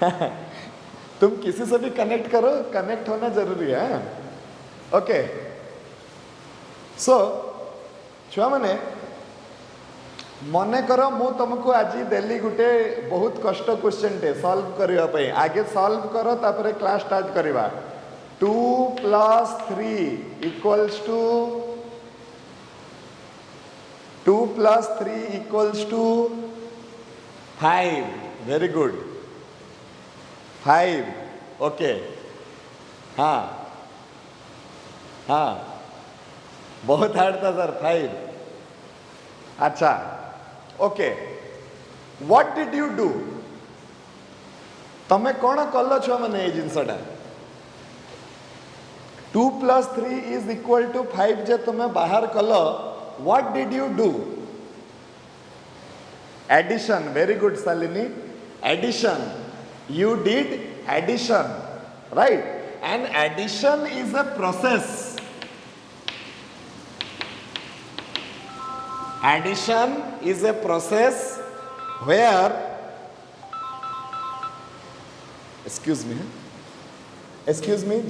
तुम किसी से भी कनेक्ट करो, कनेक्ट होना जरूरी है। ओके, सो छुआ मैंने मन कर मु तुमको आज देली गुटे बहुत कष्ट क्वेश्चन टे सॉल्व करबा पई। आगे सॉल्व करो तापर क्लास स्टार्ट करवा। 2 + 3 equals to 2 + 3 equals to 5। Very good, 5। Okay, हाँ हाँ, बहुत हार्ड था सर 5। अच्छा, okay, what did you do? तमें कौन कल छुआ मैंने ये जिनसटा 2 + 3 इज इक्वल टू 5 जे तुम्हें बाहर कल, what did you do? Addition. Very good Shalini, addition. You did addition, right? And addition is a process. Addition is a process where, excuse me,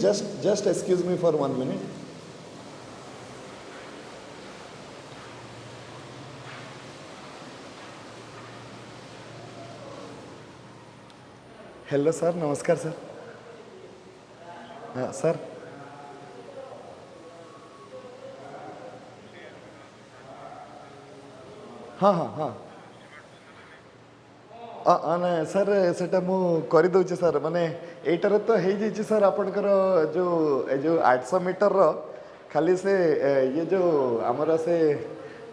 just excuse me for 1 minute. Hello sir, नमस्कार sir. हाँ sir, हाँ हाँ हाँ ना sir सेटा मु कर दूचे sir, माने एटार तो हो जाइए सर आपणकर जो 800 मीटर रो खाली से ये जो आमर से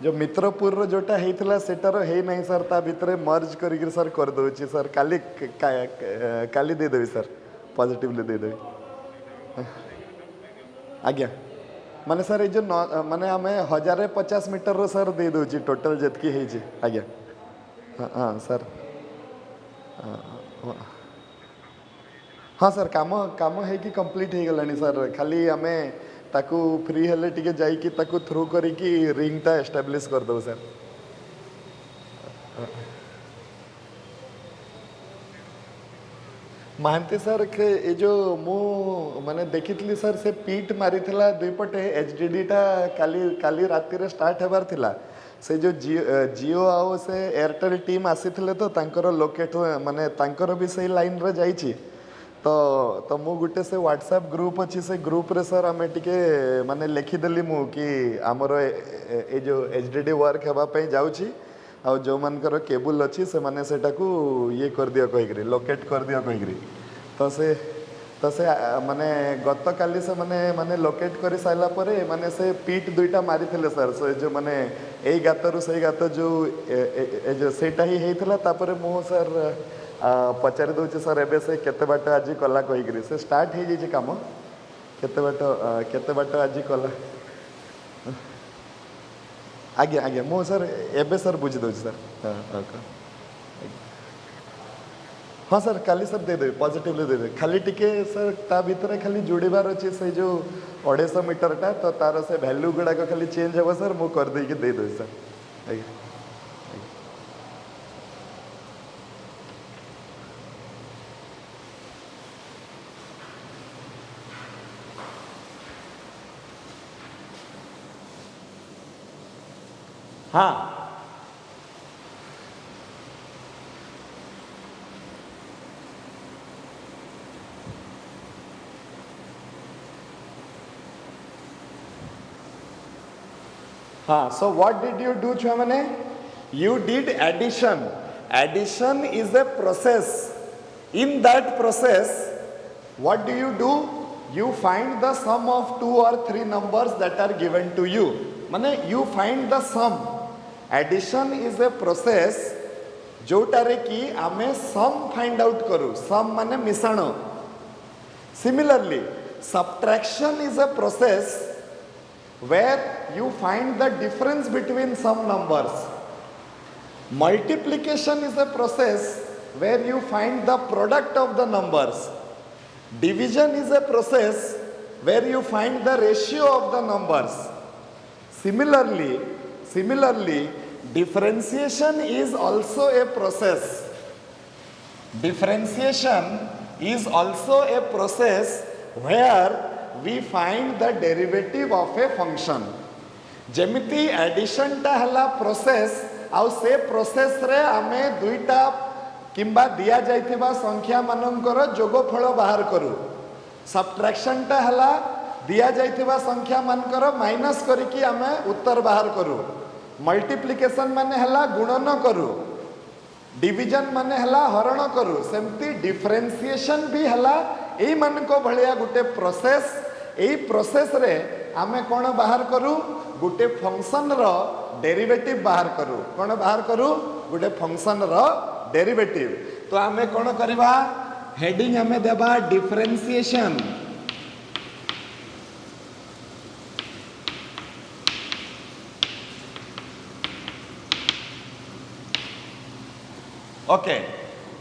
जो मित्रपुर रो जोटा होता सेटार है नहीं सर, ता भितर मर्ज करिक सर कर दूची सर। काली काली दे देवी सर, पॉजिटिवली दे देवी। आज्ञा माने सर ये जो माने आम 1050 मीटर रो सर दे दूची टोटल जितकी है। आज्ञा हाँ हाँ सर, हाँ सर, काम काम है कि कंप्लीट हो गलानी सर। खाली आमे ताकू फ्री हेले टिके जाइकी ताकू थ्रू करिकी रिंगटा एस्टाब्लिश कर दो सर। महांती सर के ये जो मु माने देखी सर से पीट मारी थिला दुईपटे एचडीडी टा काली काली राति रे स्टार्ट हेबार थिला। से जो जियो आओ से एयरटेल टीम आसी थिले तो तांकर लोकेट माने तांकर भी सही लाइन रे जाइछि। तो मु गुटे से व्हाट्सएप ग्रुप अच्छी से ग्रुप रे सर आमे टिके माने लिखिदेली मु कि आमर ए जो एचडीडी वर्क हेबा पई जाउछि, आ जो मानकर केबल अच्छी से माने सेटाकू ये कर दियो कहिकरी लोकेट कर दियो कहिकरी। तो से माने गत काली से माने माने लोकेट कर साइला परे माने से पीट दुईटा मारी थिले सर। से जो माने ए गातरु से गात जो जो सेटा ही हेइथला तापरे मु सर पचारि दउछि सर एबे से केते बाट आज कला कहिकरी से स्टार्ट हे जे काम केते बाट आज कला। आज्ञा आज्ञा मु सर एबे सर बुझी दउछि सर। हाँ हाँ सर, काली सर दे देवे पॉजिटिवली दे देवे। खाली टिके सर ता भीतर खाली जोड़बार अच्छे से जो 250 मीटरटा तो तार से भैल्यू गुड़ाक खाली चेंज हे सर, मु कर देके दे देवी सर। आज्ञा हाँ हाँ, so what did you do छुआ मैंने? You did addition. Addition is a process. In that process, what do? You find the sum of 2 or 3 numbers that are given to you. माने you find the sum. Addition is a process जोटारे कि आमे sum find out करू। sum माने मिश्रण। Similarly, subtraction is a process where you find the difference between some numbers. Multiplication is a process where you find the product of the numbers. Division is a process where you find the ratio of the numbers. Similarly, differentiation is also a process. Differentiation is also a process where we find the derivative of a function. जेमिति addition टा हला process आउ से process रे आमे दुईटा किंबा दिया जाइथिबा संख्या मानकर जोगफल बाहर करू. सब्ट्रैक्शन टा हला दिया जाइथिबा संख्या मानकर माइनस करिकी आमे उत्तर बाहर करू. मल्टीप्लिकेशन माने हला गुणन करू. डिविजन माने हला हरण करू. सेमती डिफरेंशिएशन भी हला एई मानको भलिया गुटे प्रोसेस. एई प्रोसेस रे आमे कोन बाहर करू गुटे फंक्शन रो डेरिवेटिव बाहर करू. कोन बाहर करू गुटे फंक्शन रो डेरिवेटिव. तो आमे कोन करबा हेडिंग आमे देबा differentiation. Okay,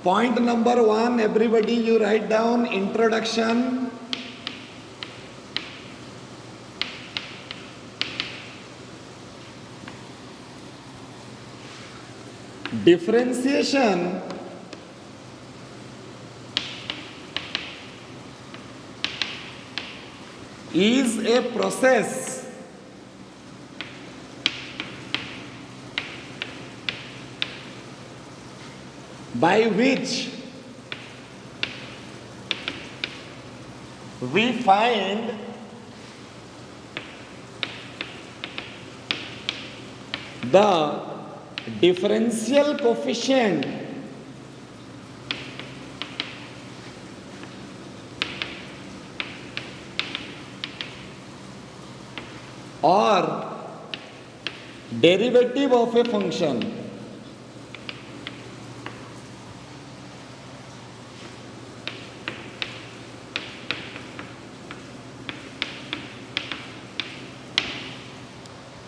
point number 1, everybody you write down introduction. Differentiation is a process by which we find the differential coefficient or derivative of a function.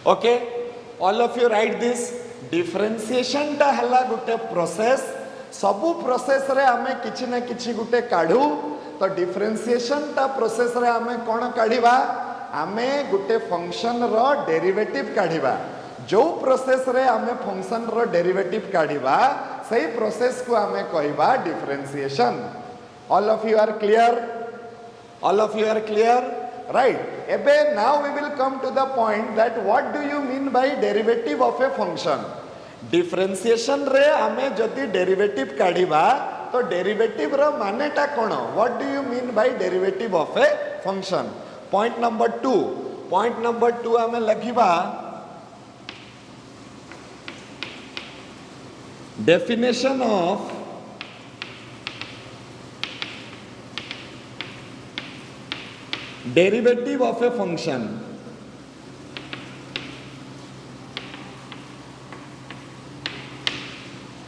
Okay, all of you write this. Differentiation टा हला गुटे process. सबु process रे आमे किछि ना किछि गुटे काढू. तो डिफरेंशिएशन टा प्रोसेस रे आमे कोन काढिबा आमे गुटे फंक्शन रो डेरिवेटिव काढिबा. जो प्रोसेस रे आमे फंक्शन रो डेरिवेटिव काढिबा सही प्रोसेस को आमे कहबा differentiation. All of you are clear? All of you are clear? Right. Ebe now we will come to the point that what do you mean by derivative of a function? Differentiation रे आमे जदि derivative काढिबा तो derivative रो माने टा कोन? What do you mean by derivative of a function? Point number 2. Point number 2 आमे लखिबा definition of derivative of a function.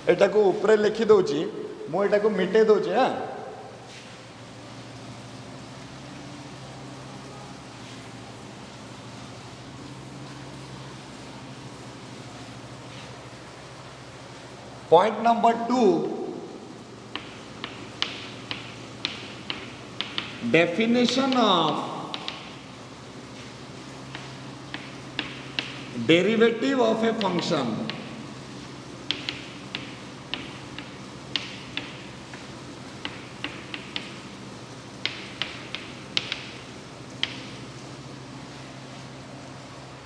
एटा को ऊपर लिखि दोची मो एटा को मिटे दोची. हां point number 2, definition of derivative of a function.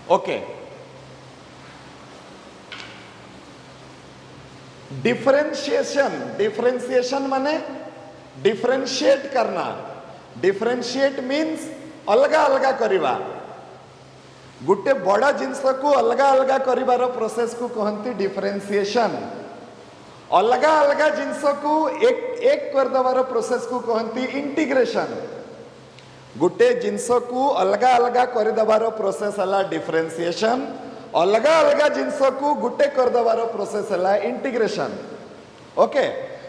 Okay. Differentiation माने differentiate करना. Differentiate means अलगा अलगा करिबा. गुटे बड़ा जिनस को अलगा अलगा करिबार प्रोसेस को कहंती डिफरेंशिएशन. अलगा अलगा जिनस को एक कर दबार प्रोसेस को कहंती इंटीग्रेशन. गुटे जिनस को अलगा अलगा कर दबार प्रोसेस हला डिफरेंशिएशन. अलगा अलगा जिनस को गुटे कर दबार प्रोसेस हला इंटीग्रेशन. ओके,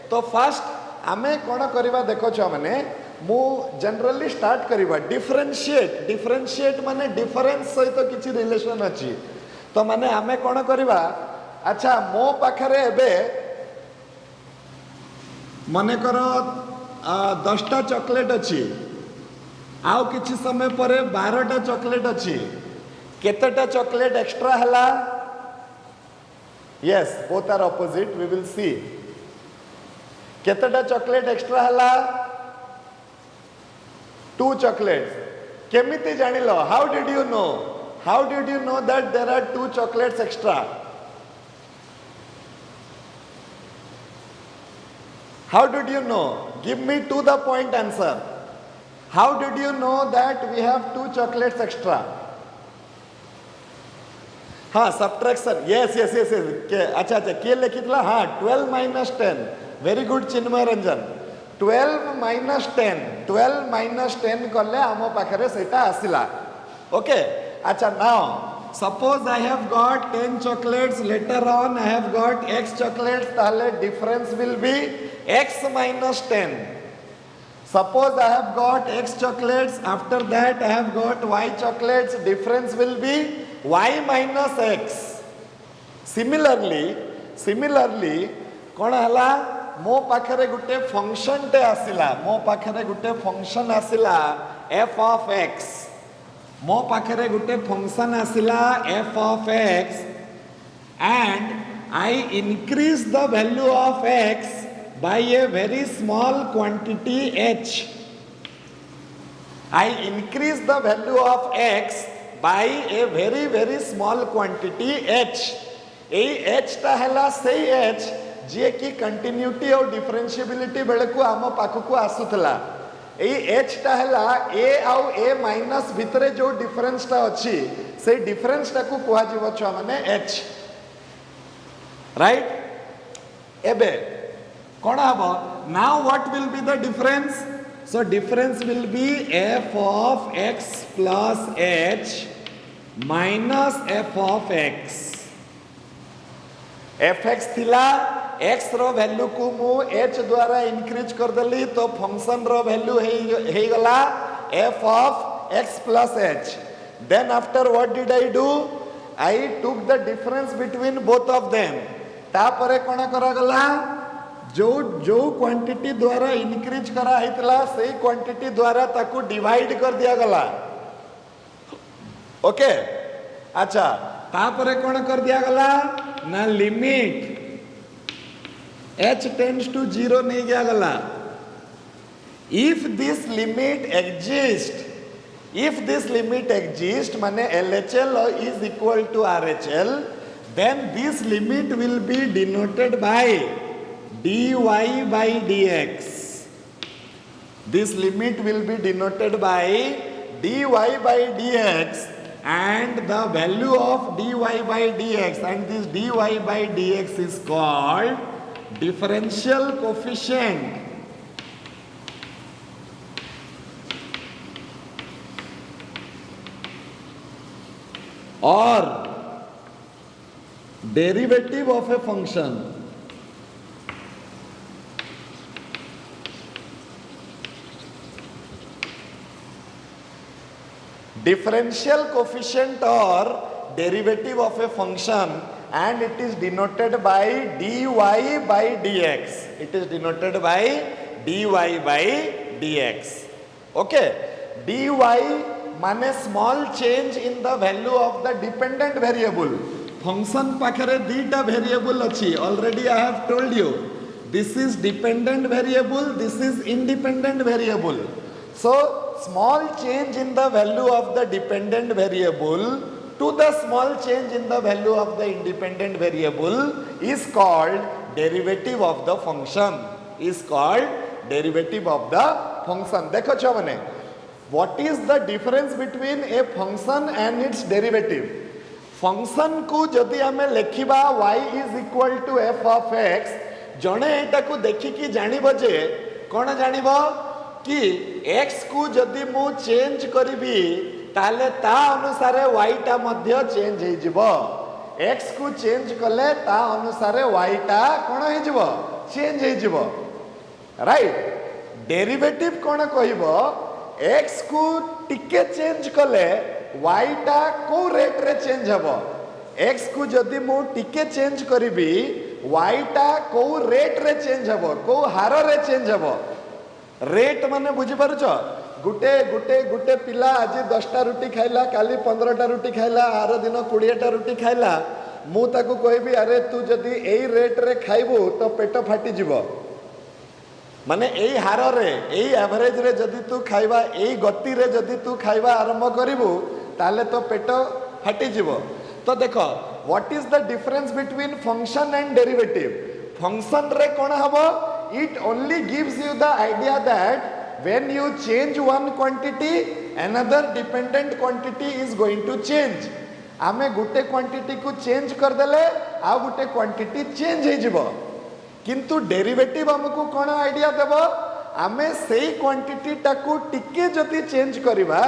तो फर्स्ट आमे कोन करिबा देखो छ माने मु जनरली स्टार्ट करिबा डिफरेंशिएट माने डिफरेंस सहित किछि रिलेशन अछि. तो माने आमे कोन करिबा अच्छा मो पाखरे एबे मने करो 10टा चॉकलेट अछि आउ किछि समय परे 12टा चॉकलेट अछि. केतेटा चॉकलेट एक्स्ट्रा हला? Yes, both are opposite, we will see. केतेटा चॉकलेट एक्स्ट्रा हला 2 चॉकलेट्स केमिति जानिलो how did you know that there are 2 chocolates extra how did you know give me to the point answer how did you know that we have 2 chocolates extra हाँ subtraction yes के अच्छा के लिखितला हाँ 12 minus 10 very good चिन्मय Ranjan 12 minus 10 कले आम पाखरे सेटा आसिला okay अच्छा now suppose I have got 10 chocolates later on I have got x chocolates ताले difference will be x minus 10 suppose I have got x chocolates after that I have got y chocolates difference will be y minus x similarly कौन हला मो पाखरे गुटे function टे आसिला मो पाखरे गुटे function आसिला f of x मो पाखरे गुटे function आसिला f of x and I increase the value of x by a very small quantity h I increase the value of x by a very small quantity h A h ता हला से h जे की continuity और differentiability बेले को आम पाखकु आसुतला ए h ता हला a आउ a माइनस भितरे जो डिफरेंस ता अछि से डिफरेंस ता को कुहा जीव छ माने h राइट एबे कौन हबो now what will be the difference so difference will be f of x plus h minus f of x fx थिला x रो वैल्यू को मु h द्वारा इंक्रीज कर देली तो फंक्शन रो वैल्यू हे गला f of x plus h then after what did I do I took the difference between both of them तापरे कोन करा गला जो क्वांटिटी द्वारा इंक्रीज करा हितला से क्वांटिटी द्वारा ताकू डिवाइड कर दिया गला ओके अच्छा तापरे कोन कर दिया गला ना लिमिट h टेंड्स टू 0 नहीं गया गला if this limit exists माने LHL is equal to RHL then this limit will be denoted by dy by dx this limit will be denoted by dy by dx and the value of dy by dx and this dy by dx is called differential coefficient or derivative of a function differential coefficient or derivative of a function and it is denoted by dy by dx it is denoted by dy by dx okay dy माने small change in the value of the dependent variable function पाखरे दीटा variable अछि already I have told you this is dependent variable this is independent variable so small change in the value of the dependent variable to the small change in the value of the independent variable is called derivative of the function is called derivative of the function देखो छ माने what is the difference between a function and its derivative function को जदि हमें लिखिबा y is equal to f of x जणे एटा को देखि कि जानिबो जे कोन जानिबो कि x को जदि मु चेंज करिबी ताले ता अनुसार y टा मध्य चेंज हे जिवो x को चेंज कले ता अनुसार y टा कोन हे जिवो चेंज हे जिवो राइट डेरिवेटिव कोन कहिबो x को टिके चेंज कले y टा को रेट रे चेंज हबो x को जदि मु टिके चेंज करिबी y टा को रेट रे चेंज हबो को हार रे चेंज हबो रेट माने बुझी पारुछ गुटे गुटे गुटे पिला आज 10टा रुटी खाइला काली 15टा रुटी खाइला आर दिन 20टा रुटी खाइला मु ताकू कहबी अरे तू जदी एई रेट रे खाइबो तो पेट फाटी जिवो माने एई हार रे एई एवरेज रे जदि तू खाइबा एई गति रे जदि तू खाइबा आरंभ करिवु ताले तो पेट फाटी जीवो। तो देखो what is the difference between function and derivative. Function रे कोन हबो it only gives you the idea that when you change one quantity another dependent quantity is going to change। आमे गुटे क्वांटिटी को चेंज कर देले आ गुटे क्वांटिटी चेंज हो जिवो। किंतु derivative हमको कोन आइडिया देबो आमे सेही क्वांटिटी टाकू टिके जति चेंज करिबा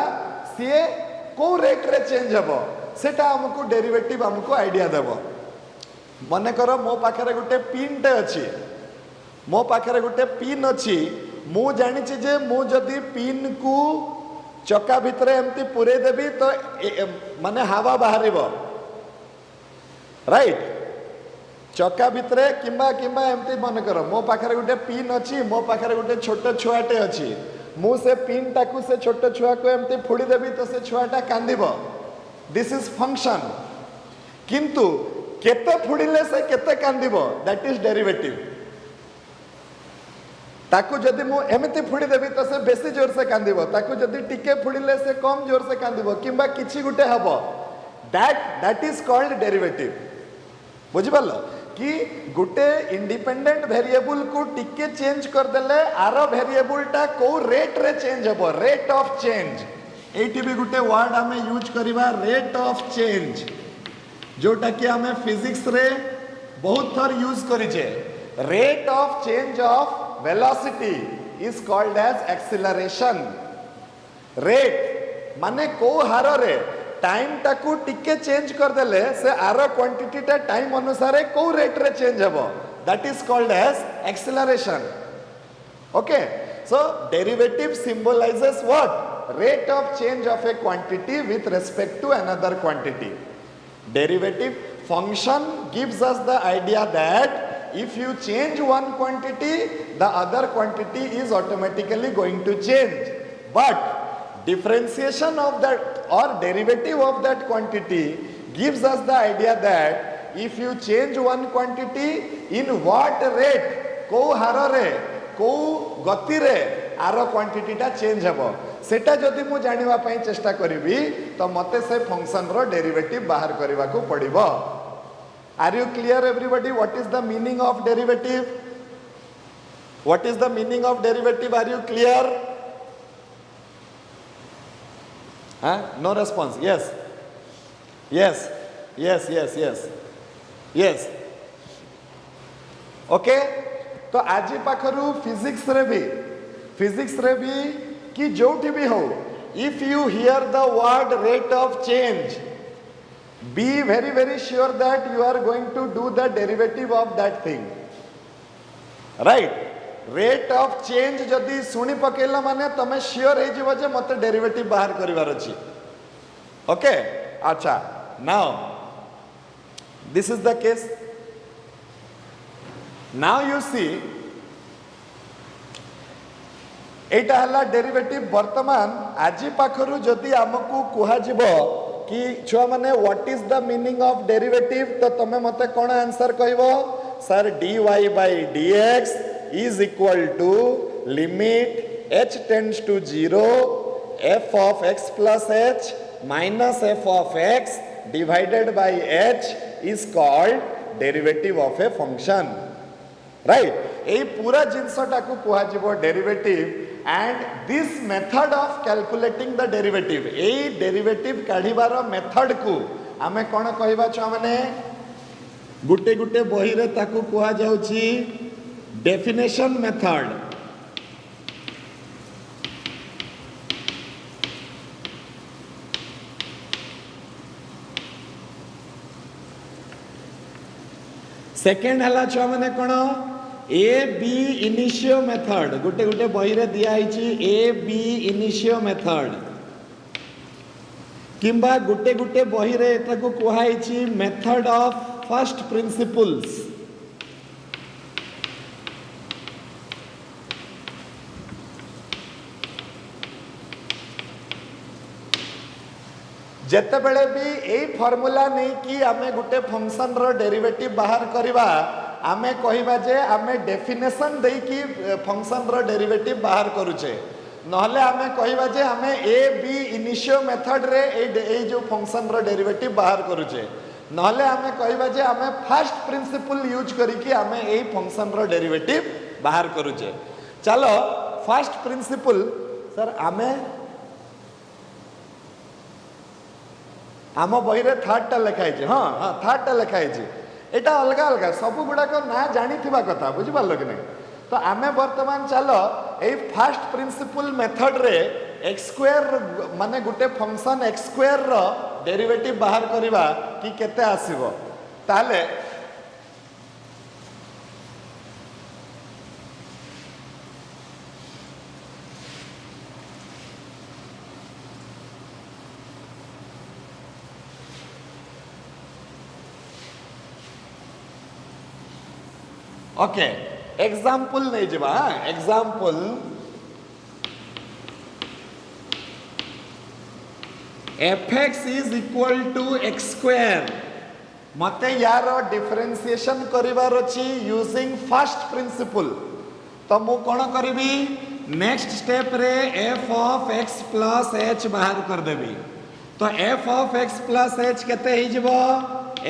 से को रेट रे चेंज हबो सेटा हमको डेरिवेटिव हमको आइडिया देबो। मने करो मो पाखरे गुटे पिन टे अछि मो पाखरे गुटे पिन अछि मु जानी जे मु जदि पिन को चक्का भितर एमती पुरे देबी तो माने हवा बाहर राइट चक्का भितर किंबा किंबा एमती मन कर मो पाखरे गोटे पिन अच्छी मो पाखरे गोटे छोट छुआटे अच्छी मु से पिन टाकू से छोट छुआ को एमती फोड़ी देबी तो से छुआटा कांदिब। This is function. किंतु केते फोड़िले से केते कांदिब दैट इज डेरिवेटिव। ताकू जदि मु एमती फोड़ी देबी तो से बेसी जोर से कांदिब ताकू जदि टिके फोड़िले से कम जोर से कांदिब किंबा किछि गुटे हबो दैट इज कॉल्ड डेरिवेटिव। बुझि पालो कि गुटे इंडिपेंडेंट वेरिएबल को टिके चेंज कर देले आर वेरिएबल टा को रेट रे चेंज हबो रेट ऑफ चेंज। एटी भी गुटे वर्ड हमें यूज करिबा रेट ऑफ चेंज जोटा कि हमें फिजिक्स रे बहुत थर यूज करिचे। Rate of change of velocity is called as acceleration। Rate माने को हार रे टाइम टाकू टिके चेंज कर देले से आर क्वांटिटी टा टाइम अनुसार को रेट रे चेंज हबो that is called as acceleration. Okay so derivative symbolizes what rate of change of a quantity with respect to another quantity। Derivative function gives us the idea that if you change one quantity the other quantity is automatically going to change, but differentiation of that or derivative of that quantity gives us the idea that if you change one quantity in what rate को हार रे को गति रे are quantity टा change हबो सेटा जदि मु जानिबा पई चेष्टा करिवि तो मते से फंक्शन रो डेरिवेटिव बाहर करबा को पड़िबो। Are you clear everybody what is the meaning of derivative? What is the meaning of derivative? Are you clear? Huh? No response. Yes. Yes. Yes, yes, yes. Yes. Okay? तो आज पाखरु physics रे भी कि जोठी भी हो if you hear the word rate of change be very sure that you are going to do the derivative of that thing, right? rate of change जदि सुनी पकेला माने तमे श्योर हे जिवो जे मते डेरिवेटिव बाहर करिवार अछि। ओके अच्छा now this is the case. Now you see एटा हला डेरिवेटिव। वर्तमान आज पाखरु जदि हमकु कुहा जिवो कि छुआ माने what is the meaning of derivative तो तमे मते कोन आंसर कहबो sir dy by dx is equal to limit h tends to 0 f of x plus h minus f of x divided by h is called derivative of a function, right? ए पूरा जिनसटा को कुहा जिवो derivative and this method of calculating the derivative ए derivative काढिबार method को आमे कोन कहबा छ माने गुटे गुटे बही रे ताकू कुहा जाउची डेफिनेशन मेथड। सेकेंड हला छ माने कोन ए बी इनिशियो मेथड। गुटे गुटे बही रे दिया हिची ए बी इनिशियो मेथड किंबा गुटे गुटे बही रे एताको कुहा हिची मेथड ऑफ फर्स्ट प्रिंसिपल्स। जेते बेले भी ए फार्मूला नहीं कि आमे गुटे फंक्शन रो डेरिवेटिव बाहर करबा आमे कहिबा जे आमे डेफिनेशन देई कि फंक्शन रो डेरिवेटिव बाहर करूचे नहले आमे कहिबा जे आमे ए बी इनिशियो मेथड रे ए जो फंक्शन रो डेरिवेटिव बाहर करूचे नहले आमे कहिबा जे आमे फर्स्ट प्रिंसिपल यूज करिकि आमे ए फंक्शन रो डेरिवेटिव बाहर करूचे। चलो फर्स्ट प्रिंसिपल सर आमे आम बही रे थर्ड टा लिखाई हाँ हाँ थर्ड टा लिखाई एटा अलग अलग सब गुड़ाक ना जानी कथा बुझी पार्ल कि नहीं तो आमे वर्तमान चलो ए फर्स्ट प्रिंसिपल मेथड रे एक्स स्क्वायर माने गुटे function x square rho derivative बाहर करबा कि केते आसीबो ताले ओके एग्जाम्पल नहीं जब example fx is equal to X square मते यार डिफरेंशिएशन करिवार अछि यूजिंग फर्स्ट प्रिंसिपल तो मु कोन करबी नेक्स्ट स्टेप रे f of x plus h बाहर कर देबी तो f of x plus h केते ही जबो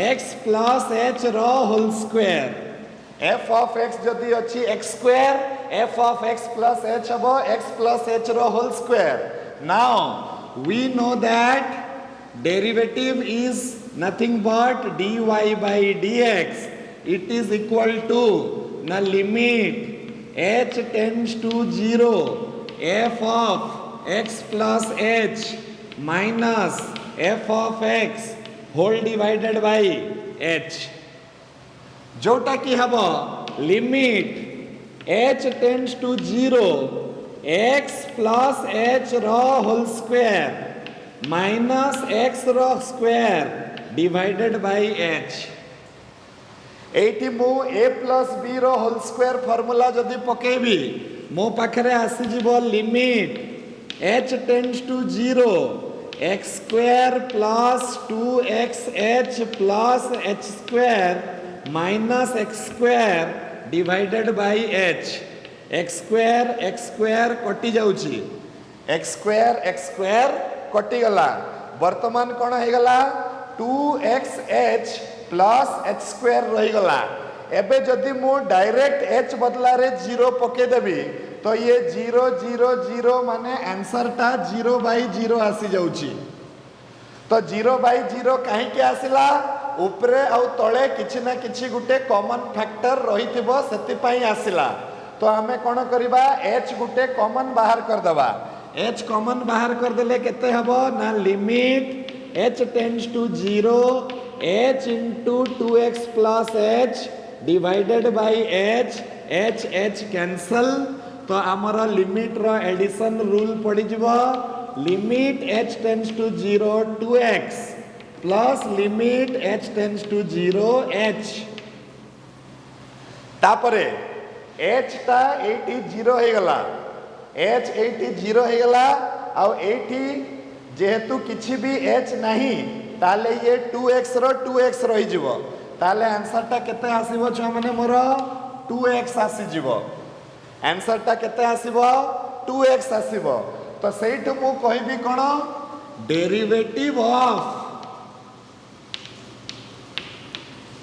x प्लस h रो whole square f of x जदि अच्छी x square f of x plus h हबो x plus h row whole square now we know that derivative is nothing but dy by dx it is equal to na limit h tends to 0 f of x plus h minus f of x whole divided by h जोटा कि हम limit h tends to 0 x plus h रो whole square minus x रो square divided by h एटी मु a प्लस b रो whole square formula जदि पकेबी मो पाखरे आसी जीवो limit h tends to 0 x square plus 2xh plus h square minus x square divided by h x square कटि जाउची एक्स स्क्वायर कटि गला वर्तमान कोन हे गला 2xh प्लस h स्क्वायर रही गला एबे जदि मु डायरेक्ट h बदला रे 0 पके देबी तो ये 0 0 0 माने आंसर टा 0 बाय 0 आसी जाउची तो 0 बाय 0 काहे के आसिला उपरे आउ तळे किछि ना किछि गुटे कॉमन फैक्टर रहिथिबो सेति पई आसिला तो आमे कोन करबा h गुटे कॉमन बाहर कर दबा h कॉमन बाहर कर देले केते हबो ना limit h tends to 0 h into 2x plus h divided by h cancel तो आमर लिमिट रो एडिशन रूल पड़ी जिवो limit h tends to 0 2x plus limit h tends to 0 h तापरे h टा 80 0 हे गला h 80 0 हे गला आ 80 जेहेतु किछि भी h नहीं ताले ये 2x रो 2x रही जिवो ताले आंसर टा केते आसीबो छ माने मोर 2x आसी जिवो आंसर टा केते आसीबो 2x आसीबो तो सेइठु मु कहबी कोन derivative of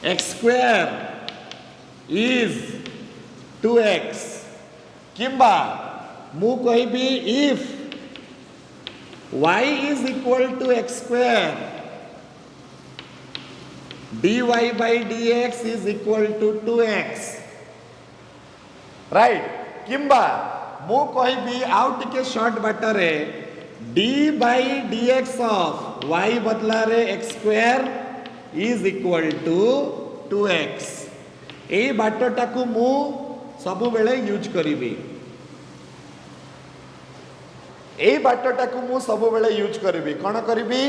x square is 2x किंबा मु कहबी if y is equal to x square dy by dx is equal to 2x right किंबा मु कहबी आउ टिके short बाटरे d by dx of y बदला रे x square is equal to 2x ए बाटटा को मु सब बेले यूज करिबी ए बाटटा को मु सब बेले यूज करिबी कोन करिबी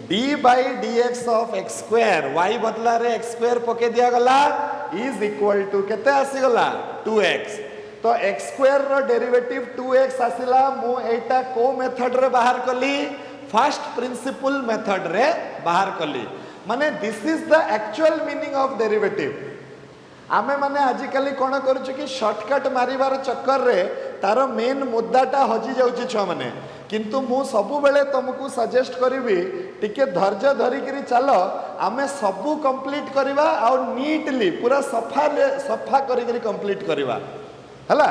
d by dx of x square y बदला रे x square पके दिया गला is equal to केते आसी गला 2x तो x square रो डेरिवेटिव 2x आसिला मु एटा को मेथड रे बाहर कली फर्स्ट प्रिंसिपल मेथड रे बाहर कली माने this is the actual meaning of derivative आमे माने आजिकली कौन करुछु कि शॉर्टकट मारिबार चक्कर रे तार मेन मुद्दाटा हजि जाउछि छुआ माने किंतु मु सबु बेले तुमको सजेस्ट करिवि टिके धैर्य धरिकरी चल आमे सबु कंप्लीट करवा और नीटली पूरा सफा करिकरी कंप्लीट करवा हला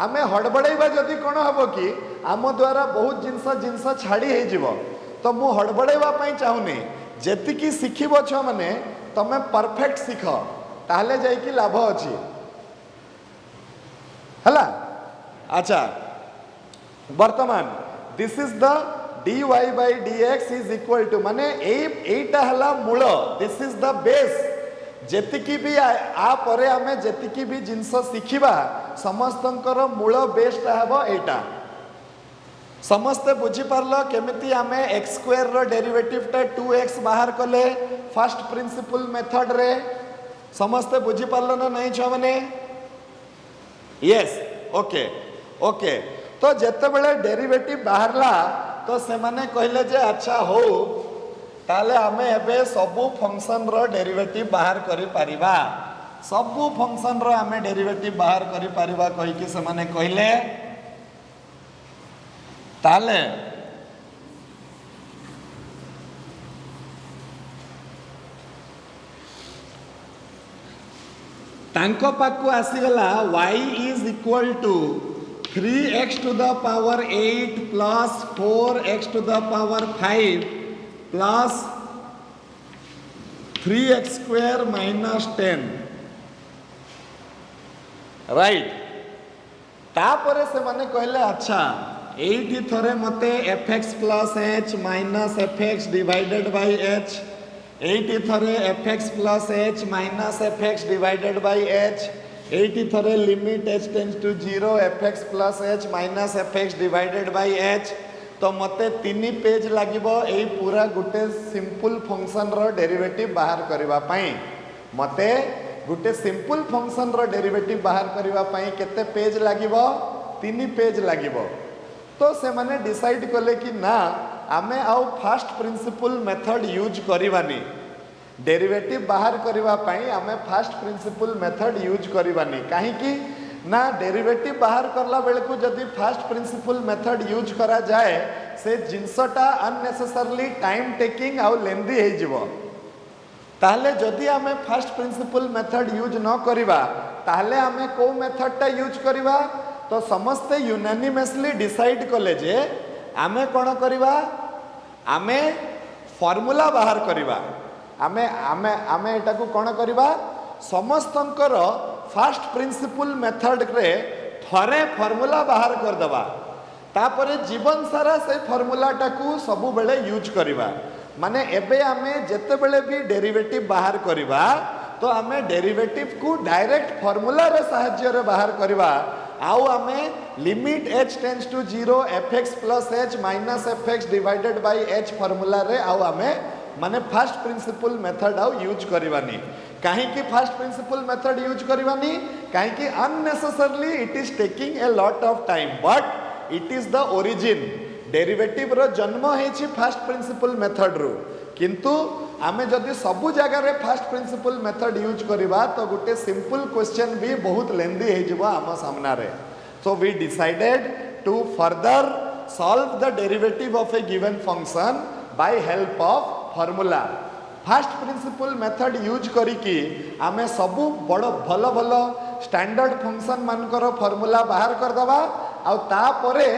आमे हड़बड़ाइबा जदि कौन हम कि आम द्वारा बहुत जिनस छाड़ी हो जीव तो मु हड़बड़ाइबा पई चाहुनी जेतिकी शिखिबो छ माने तमे परफेक्ट शिख ताहले जाइकी लाभ अछि हला। अच्छा वर्तमान this is the dy by dx is equal to माने एटा हला मूल दिस इज द बेस जेतिकी भी आ परे आमे जेतिकी भी जिनस शिखिबा समस्तंकर मूल बेसटा हेबो एटा समस्ते बुझी पारल केमिति आमे x स्क्वायर रो डेरिवेटिव टा 2x बाहर कले फर्स्ट प्रिंसिपल मेथड रे समस्ते बुझी पारल ना नहीं छ माने यस ओके ओके तो जेते बेले डेरिवेटिव बाहरला तो से माने कहले जे अच्छा हो ताले आमे एबे सबु फंक्शन रो डेरिवेटिव बाहर करि परिबा सबु फंक्शन रो आमे डेरिवेटिव बाहर करि परिबा कहि कि से माने कहले ताले तांको पाकु आसीगला y is equal to 3x to the power 8 plus 4x to the power 5 plus 3x square minus 10 right तापरे से माने कहले अच्छा एठी थरे मते fx plus h minus fx divided by h एठी थरे fx plus h minus fx divided by h एठी थरे limit h tends to 0 fx plus h minus fx divided by h तो मते 3 पेज लागिबो एई पूरा गुटे सिंपल फंक्शन रो derivative बाहर करबा पई मते गुटे सिंपल फंक्शन रो डेरिवेटिव बाहर करबा पई केते पेज लागिबो 3 पेज लागिबो तो से माने डिसाइड कले कि ना आमे आउ फर्स्ट प्रिंसिपल मेथड यूज करबानी डेरिवेटिव बाहर करबा पई आमे फर्स्ट प्रिंसिपल मेथड यूज करबानी काहे कि ना डेरिवेटिव बाहर करला बेले को जदि फर्स्ट प्रिंसिपल मेथड यूज करा जाए से जिनसटा अननेसेसरली टाइम टेकिंग आउ लेंदी हे जीवो ताहले जदि आमे फर्स्ट प्रिंसिपल मेथड यूज न करबा ताहले आमे को मेथड टा यूज करबा तो समस्ते यूनानिमसली डिसाइड कले जे आमे कोन करबा आमे फार्मूला बाहर करबा आमे आमे आमे एटा को कोन करबा समस्तंकर फर्स्ट प्रिंसिपल मेथड रे थरे फार्मूला बाहर कर दबा तापरे जीवन सारा से फार्मूला टाकू सबु बेले यूज करबा माने एबे आमे जेते बेले भी डेरिवेटिव बाहर करबा तो आमे डेरिवेटिव को डायरेक्ट फार्मूला रे सहाय्य रे बाहर करबा आउ आमे limit h tends to 0 fx plus h minus fx divided by h formula रे आउ आमे माने फर्स्ट प्रिंसिपल मेथड आउ यूज करबानी काहे कि फर्स्ट प्रिंसिपल मेथड यूज करबानी काहे कि unnecessarily it is taking a lot of time but it is the origin derivative रो जन्म हेछि फर्स्ट प्रिंसिपल मेथड रो किंतु आमे जदि सबु जगह रे फर्स्ट प्रिंसिपल मेथड यूज करबा तो गुटे सिंपल क्वेश्चन भी बहुत लेंदी हे जिवो आम सामना रे so we decided to further solve the derivative of a given function by help of formula first principal method use करिकी आमे सबु बड़ भल भल स्टैंडर्ड फंक्शन मानकर फार्मूला बाहर कर दबा आ ता परे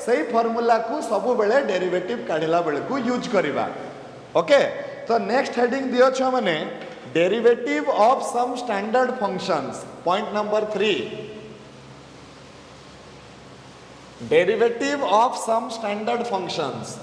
सही फार्मूला को सबु बेले डेरिवेटिव काढिला बेले को यूज करबा ओके तो नेक्स्ट हेडिंग दियो छ माने derivative of some standard functions point number 3 derivative of some standard functions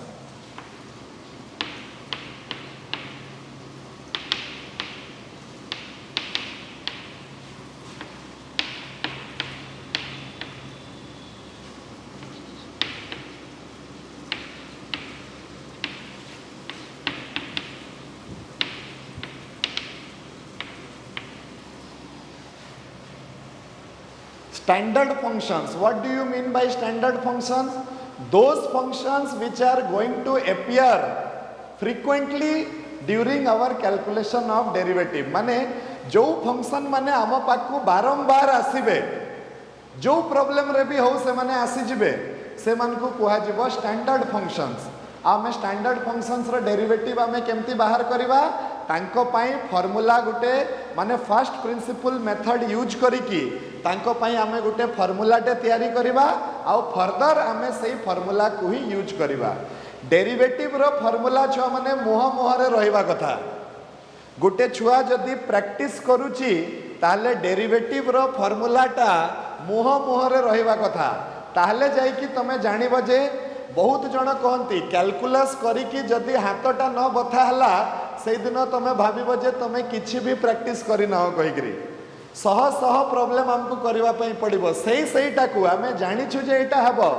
Standard functions. What do you mean by standard functions? Those functions which are going to appear frequently during our calculation of derivative. माने जो function माने आम पाखु बारंबार आसीबे जो problem रे भी हो से माने आसी जिबे से मान को कुहा जिवो स्टैंडर्ड फंक्शंस आमे स्टैंडर्ड फंक्शंस रो डेरिवेटिव आमे केमती बाहर करबा तांको पाई फार्मूला गुटे माने फर्स्ट प्रिंसिपल मेथड यूज करिकी तांको पाई आमे गुटे फार्मूला टे तयारी करबा आ फर्दर आमे सेही फार्मूला को ही यूज करबा डेरिवेटिव रो फार्मूला छुआ माने मुह मुहरे रहिबा कथा गुटे छुआ जदी प्रैक्टिस करूची ताले डेरिवेटिव रो फार्मूलाटा मुह मुहरे रहिबा कथा ताले जाई कि तमे जानिबो जे बहुत जन कहती कैलकुलस करिकी जदी हाथटा न बथा हला से दिन तमे भाबिबो जे तमे किछि भी प्रैक्टिस करि न कहिकरी सह सह प्रॉब्लम हमको करबा पई पड़िबो सेहीटा को आमे जानिछु जे एटा हबो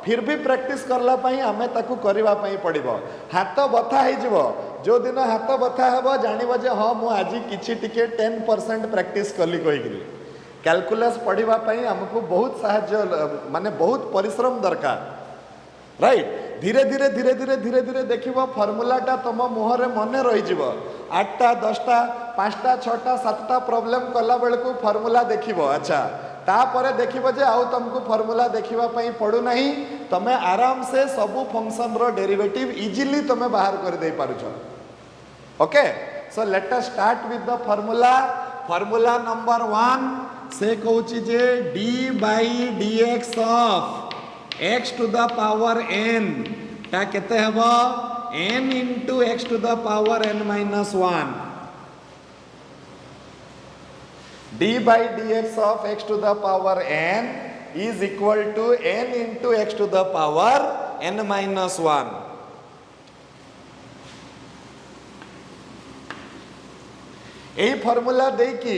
फिर भी प्रैक्टिस करला पई आमे ताकू करबा पई पड़िबो हाथ बथा हे जिवो जो दिन हाथ बथा हबो जानिबो जे हां मु आजि किछि टिके 10% प्रैक्टिस करली कहिकरी कैलकुलस पढ़िबा पई हमको बहुत सहाय्य माने बहुत परिश्रम दरकार राइट धीरे धीरे धीरे धीरे धीरे धीरे देखिबो फार्मूलाटा तुम मुहरे मने रही जिवो 8टा 10टा 5टा 6टा 7टा प्रॉब्लम कला बेल को फार्मूला देखिबो अच्छा तापरे देखिबो जे आउ तुमको फार्मूला देखिबा पई पड़ू नहीं तमे आराम से सबु फंक्शन रो डेरिवेटिव इजीली तमे बाहर कर दे पारुछो okay so let us start with the formula number 1 से कहूची जे d by dx of x to the power n ता केते हबो n into x to the power n minus 1 d by dx of x to the power n is equal to n into x to the power n minus 1 a formula दे कि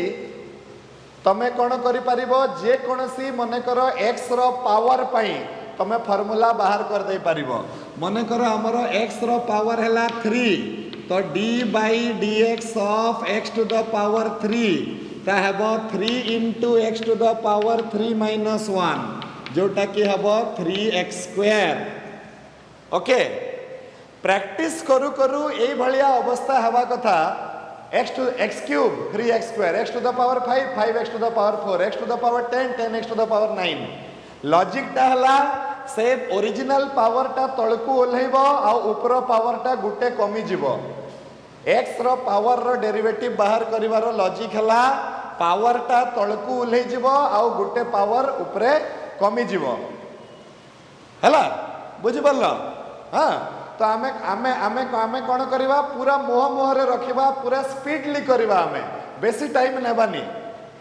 तमे कोन करि परिबो जे कोनसी मने करो x रो power पई तमे formula बाहर कर दे पारिबो मने करो हमरो x रो पावर हैला 3 तो d by dx of x to the power 3 ता हेबो 3 into x to the power 3 minus 1 जोटा कि हेबो 3x स्क्वायर ओके प्रैक्टिस करू करू ए भलिया अवस्था हवा कथा x to x cube 3x square x to the power 5 5x to the power 4 x to the power 10 10x to the power 9 logic टा हला से ओरिजिनल पावर टा तळकू ओल्हेबो आ ऊपर पावर टा गुटे कमी जिवो x रो पावर रो डेरिवेटिव बाहर करिवार लॉजिक हला पावर टा तळकू ओल्हे जिवो आ गुटे पावर ऊपरे कमी जिवो हला बुझि परलो हां तो आमे आमे आमे आमे कोन करबा पूरा मोह मोहरे रखिबा पूरा स्पीडली करबा आमे बेसी टाइम नेबानी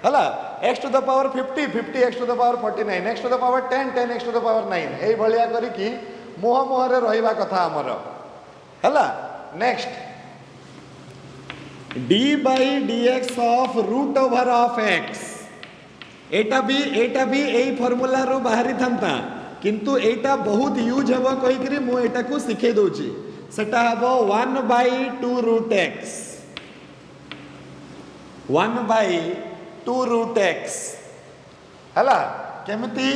हला x to the power 50 50 x to the power 49 x to the power 10 10 x to the power 9 एई भलिया करी कि मोह मोहरे रहिबा कथा हमर हला next d by dx of root over of x एटा भी एई फार्मूला रो बाहरी थांता किंतु एटा बहुत यूज हबो कहि करी मु एटा को सिखे दोची सेटा हबो 1 by 2 root x 1 by 2 root x हला केमती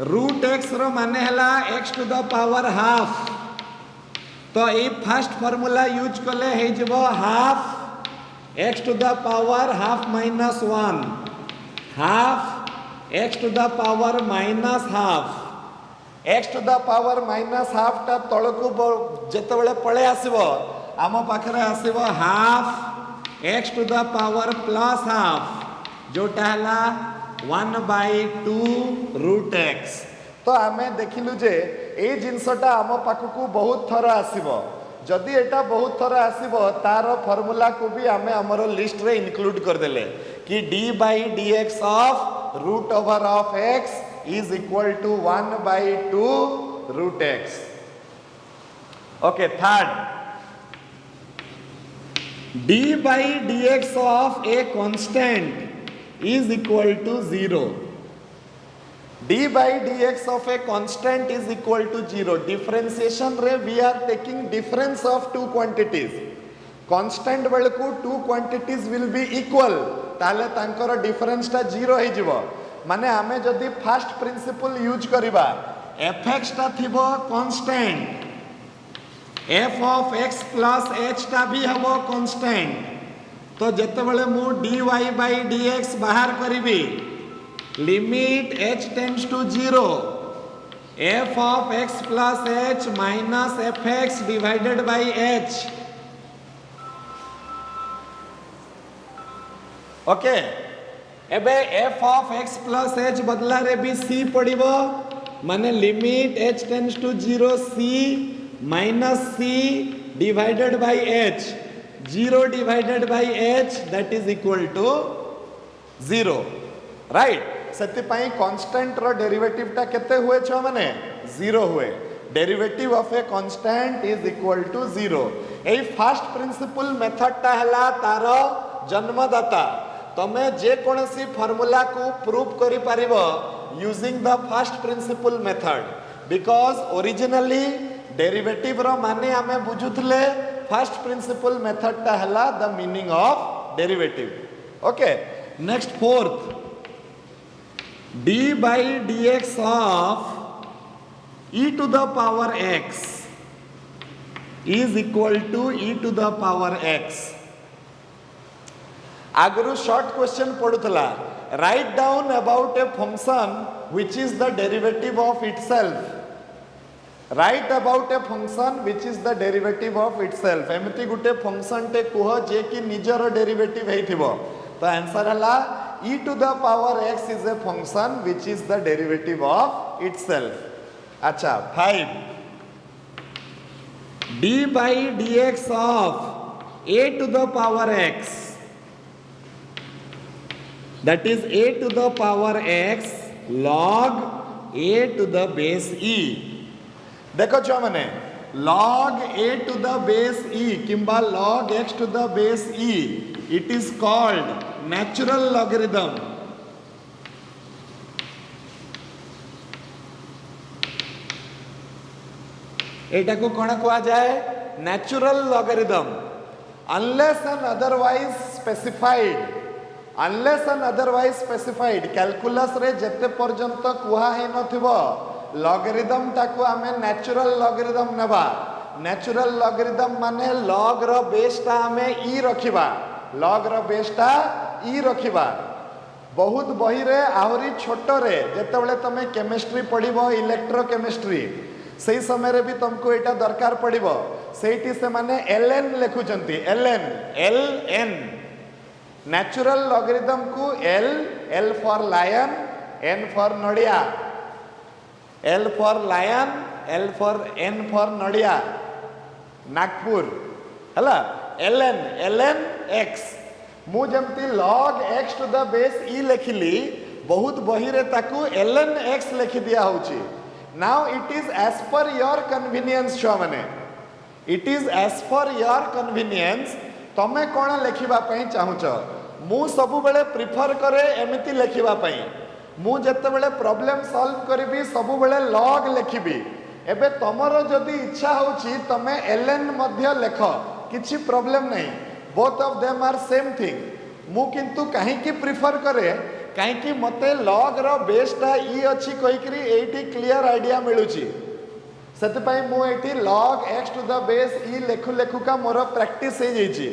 रूट x रो माने हला x to the power half तो ए फर्स्ट फार्मूला यूज कले हे जबो half x to the power half minus 1 half x to the power minus half x to the power minus half ता तळकू जेतबेले पळे आसीबो आम पाखरे आसीबो half x to the power plus half जोटा हला 1 by 2 root x तो आमे देखिलु जे ए जिंसटा आम पाखकू बहुत थरा आसीबो जदि एटा बहुत थरा आसीबो तार फार्मूला को भी आमे हमरो लिस्ट रे इंक्लूड कर देले कि d by dx of root over of x is equal to 1 by 2 root x okay third d by dx of a constant is equal to 0 d by dx of a constant is equal to 0 differentiation रे we are taking difference of two quantities constant बेलकू two quantities will be equal ताले तांकर difference टा 0 हे जिवो माने आमे जदि first principle use करिबा fx टा थिबो constant f of x plus h टा भी हबो कांस्टेंट तो जितेबाला मु dy by dx बाहर करी limit h tends to 0 f of x plus h minus fx divided by h okay एबे f of x plus h बदला रे भी c पड़िबो माने limit h tends to 0 c minus c divided by h 0 divided by h that is equal to 0 right सेति पई constant रो derivative टा केते हुए छ माने 0 हुए derivative of a constant is equal to 0 एई फर्स्ट प्रिंसिपल मेथड टा हला तारो जन्मदाता तमे जे कोनसी फार्मूला को प्रूव करि पारिबो using the first principal method because originally derivative रो माने हमें बुझुथले फर्स्ट प्रिंसिपल मेथड टा हला the meaning of derivative okay next fourth d by dx of e to the power x is equal to e to the power x आगरु short question पड़ुतला write down about a function which is the derivative of itself right about a function which is the derivative of itself एमती गुटे function टे कुह जे कि निजर derivative हेथिबो तो answer हला e to the power x is a function which is the derivative of itself अच्छा 5 d by dx of a to the power x that is a to the power x log a to the base e देखो छुआ माने log a to the base e किंबा log x to the base e it is called natural logarithm एटा को कोन को जाए natural logarithm unless and otherwise specified calculus रे जते पर्यंत कुहा हे नथिबो logarithm टाको हमें natural logarithm नेबा natural logarithm माने log रो बेस टा हमें e रखिबा log रो बेस टा ई रखिबा बहुत बही रे आहरी छोट रे जेते बेले तमे केमिस्ट्री पढिबो इलेक्ट्रोकेमिस्ट्री सही समय रे भी तुमको एटा दरकार पड़िबो सेठी से माने ln लिखुचंती ln नेचुरल लॉगरिथम को l for lion n for नडिया l for lion n for नडिया नागपुर हला ln x मु जमती log x to the base e लिखिली बहुत बही रे ताकू ln x लिखि दिया होची now it is as per your convenience छुआ माने it is as per your convenience तमे कोन लिखिबा पई चाहुच मु सबु बेले प्रिफर करे एमिति लिखिबा पई मु जते बेले प्रॉब्लम सॉल्व करबी सबु बेले log लिखिबी एबे तमरो जदी इच्छा होची तमे ln मध्य लेख किछि प्रॉब्लम नहीं both of them are same thing मु किंतु काहे की प्रिफर करे काहे की मते log रो बेस टा ई अछि कहि करी एठी क्लियर आईडिया मिलुची सेते पई मु एठी log x to the base e लेखु का मोर प्रैक्टिस हे जेची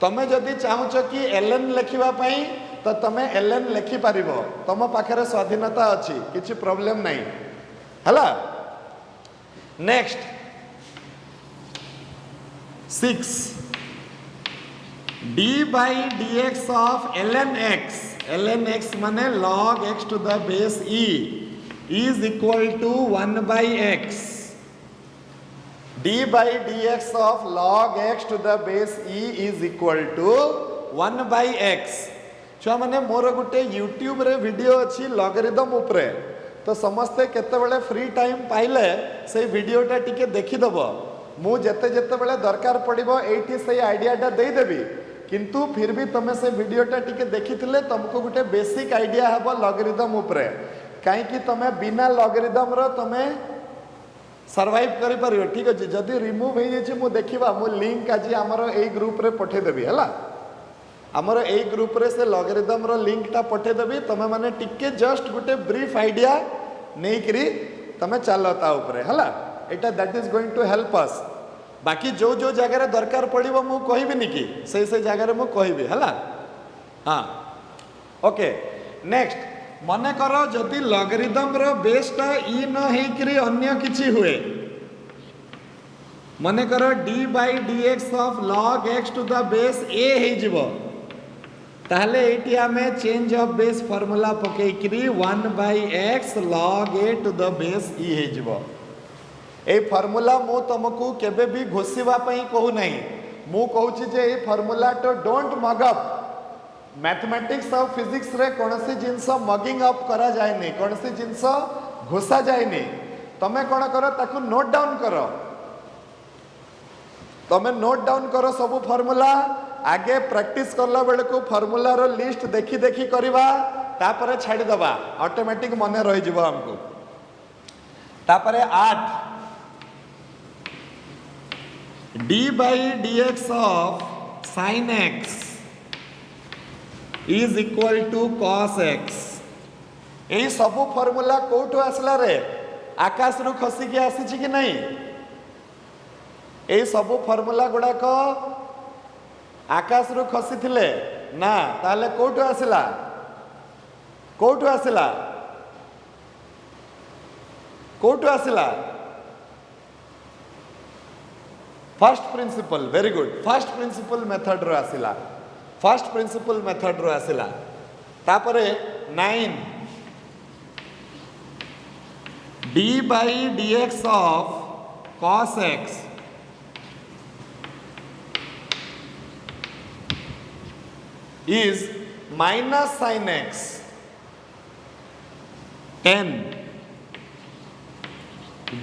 तमे जदी चाहू छ कि ln लिखिबा पई तो तमे ln लिखि परिबो तम पाखरे स्वाधीनता अछि किछि प्रॉब्लम नहीं हला next 6 d by dx of ln x माने log x to the base e is equal to 1 by x d by dx of log x to the base e is equal to 1 by x छुआ माने मोर गुटे YouTube रे video अछि logarithm ऊपरे तो समस्ते केते बेले फ्री टाइम पाइले से वीडियोटा टिके देखि दबो मु जेते बेले दरकार पड़िबो एठी से आईडिया टा देई देबी किंतु फिर भी तमे से वीडियोटा टिके देखिथिले तुमको गुटे बेसिक आईडिया हबो लॉगरिथम ऊपरे काहे कि तमे बिना लॉगरिथम रो तमे सर्वाइव करि परियो ठीक अछि जदी रिमूव हे जेछि मु देखिबा मु लिंक आज हमरो एई ग्रुप रे पठे देबी हला हमरो एई ग्रुप रे से लॉगरिथम रो लिंक टा पठे देबी तमे माने टिके जस्ट गुटे ब्रीफ आईडिया नै करी तमे चलता ऊपरे हला एटा that is going to help us बाकी जो जो जगह दरकार पड़ो मु कहबिनी कि से जगह मु कहबी है। हाँ ओके नेक्स्ट मन कर जदि लॉगरिदम रो बेसटा ई न हेकरी अन्य किछि हुए मन कर d by d x of log x to the base a हे जिवो ताहले एटी आमे चेंज ऑफ बेस फार्मूला पकेकरी 1 by x log a to the base e हे जिवो। ए फार्मूला मु तुमको केबे भी घोषिबा पई कहू नहीं मु कहूची जे ए फार्मूला तो डोंट मग अप मैथमेटिक्स और फिजिक्स रे कोनसी जिंस मगिंग अप करा जाय नहीं कोनसी जिंस घोषा जाय नहीं तमे कोन करो ताकू नोट डाउन करो तमे नोट डाउन करो सब फार्मूला आगे प्रैक्टिस करला बेले को फार्मूला रो लिस्ट देखी देखी करवा तापरे छाड़ी दबा ऑटोमेटिक मने रही जिवो हमको। तापरे 8 d by dx of sin x is equal to cos x ए सब फार्मूला कोठो आसला रे आकाश रु खसी के आसी कि नहीं ए सब फार्मूला गुडा को आकाश रु खसी थिले ना ताले कोठो आसला कोठो आसला कोठो आसला first principle very good first principal method रो आसला फर्स्ट प्रिंसिपल मेथड रो आसला तापरे 9 d by dx of cos x is minus sin x 10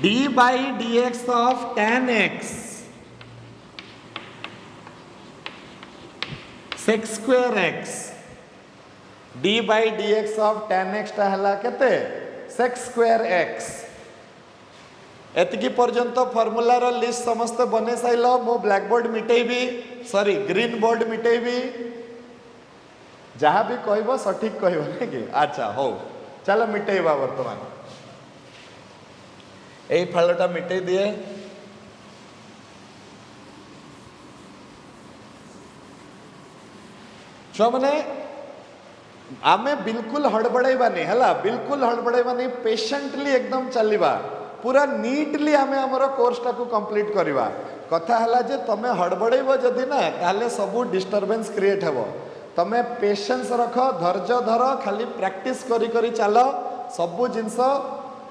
d by dx of tan x sec square x d by dx of tan x टा हला केते sec square x एतकी पर्यंत formula रो list समस्त बने साइलो मो ब्लैक बोर्ड मिटेबी सॉरी ग्रीन बोर्ड मिटेबी जहाँ भी कहब सठिक कहब नहीं कि अच्छा हो चलो मिटेबा वर्तमान ए फालटा मिटे दिए छुआ मैंने आमे बिल्कुल हड़बड़ाइबानी है बिल्कुल हड़बड़ाइबानी पेशेंटली एकदम चलवा पूरा नीटली आमे हमर कोर्स टाको कंप्लीट करवा कथा हला जे तमे हड़बड़ाइबो जदि ना ताले सब डिस्टरबेंस क्रिएट हेबो तमे पेशेंस रख धैर्य धर खाली प्रैक्टिस करी करी चलो सब जिनस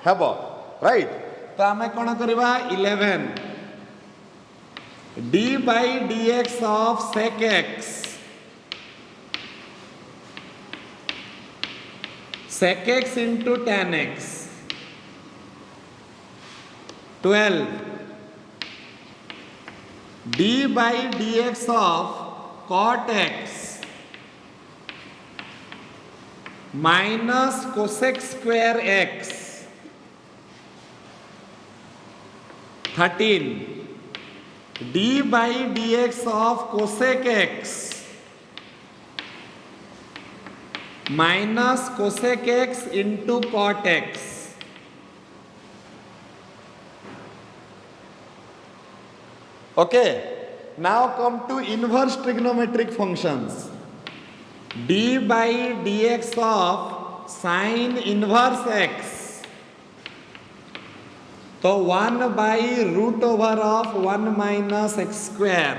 हेबो राइट। तो आमे कोन करबा 11 d by dx of sec x sec x into tan x 12 d by dx of cot x minus cosec square x 13 d by dx of cosec x minus cosec x into cot x okay now come to inverse trigonometric functions d by dx of sin inverse x तो 1 by root over of 1 minus x square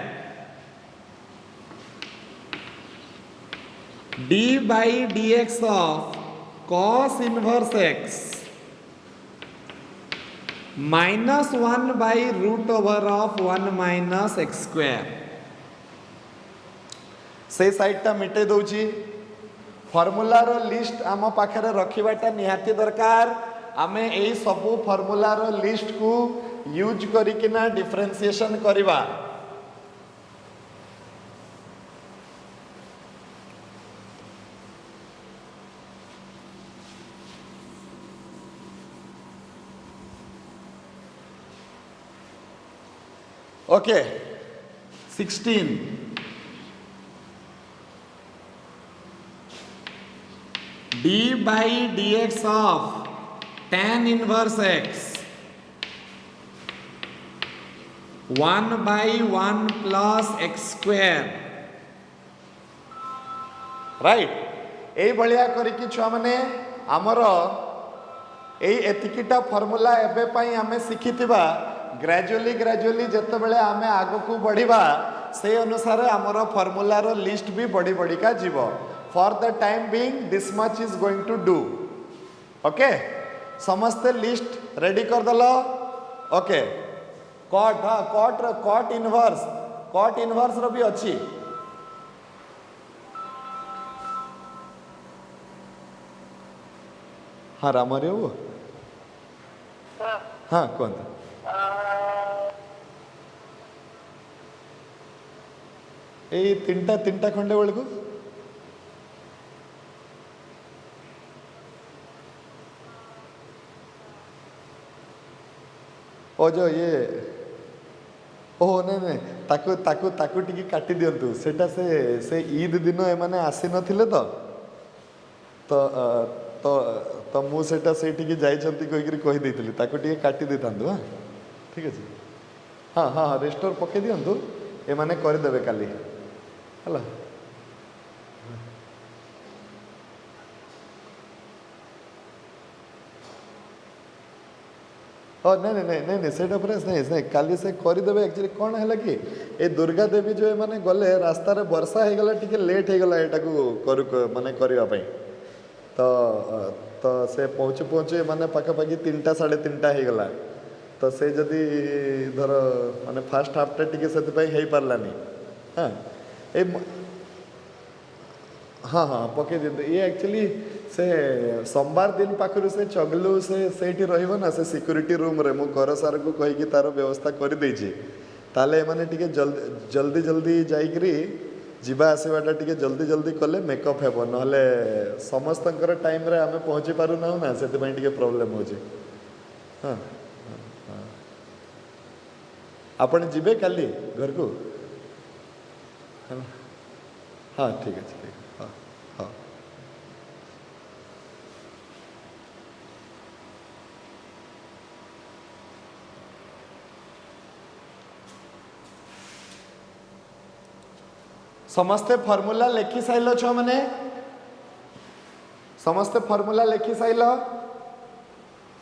d by dx of cos inverse x minus 1 by root over of 1 minus x square से साइडटा मिटे दउची formula रो list आम पाखरे रखिबाटा निहाती दरकार आमे एई सब फार्मूला रो लिस्ट को यूज करिकिना डिफरेंशिएशन करबा okay 16 d by dx of tan inverse x 1/1 plus x square right ए भलिया करिकी छुआ माने आमर एतिकिटा फॉर्मूला एबे पई आमे शिखिथिबा ग्रेजुअली ग्रेजुअली जते बेले आमे आगो को बढ़िबा से अनुसार आमर फॉर्मूला रो लिस्ट भी बढ़ी बढ़ी का जीवो for the time being this much is going to do okay समस्ते लिस्ट रेडी कर दलो ओके कॉट हाँ कॉट इनवर्स रो भी अच्छी हाँ रामरे वो हाँ कौन ए तीनटा खंडे बेलू ओ जो ये ओह नहीं ताकू ताकू ताकू टिके काटी दियंतु सेटा से ईद दिन एमाने आसी नथिले तो तो तो तो मु सेटा सेठी जाइछंती कहिकरी कहि देइतली ताकू टिके काटी देतांतु हां ठीक अछि हाँ हाँ हाँ रेस्टोर पके दियंतु एमाने कर देबे काली हला नहीं नहीं नहीं नहीं नहीं सेटा प्रेस नहीं काली से करदेवे एक्चुअली कौन है कि ए दुर्गा देवी जो मैंने गले रास्ता रे वर्षा हो गला टिके लेट हो गला एटा को माने करबा पई तो तो से पहुँचे पहुँचे माने पाखापाखि 3टा 3:30 हो गला तो से जदि धर माने फास्ट हाफ टा टिके सेति पई हेई पारलानी हां ए हाँ हाँ पके दिंतु ये एक्चुअली से सोमवार दिन पाखरु से चगलू से रहिबो ना से सिक्योरिटी रूम रे मु घर सार को कहि कि तार व्यवस्था कर देछि ताले माने टिके जल्दी जल्दी जाइकरी जीवा आसवाटा टिके जल्दी जल्दी कले मेकअप हेबो नहले समस्तंकर टाइम रे आमे पहुंची पारु ना ना सेति पई टिके प्रॉब्लम होछि हाँ आपण जिबे काली घर को हाँ ठीक है ठीक हाँ हाँ समस्ते फॉर्मूला लेखि साइल छ माने समस्ते फॉर्मूला लेखि साइल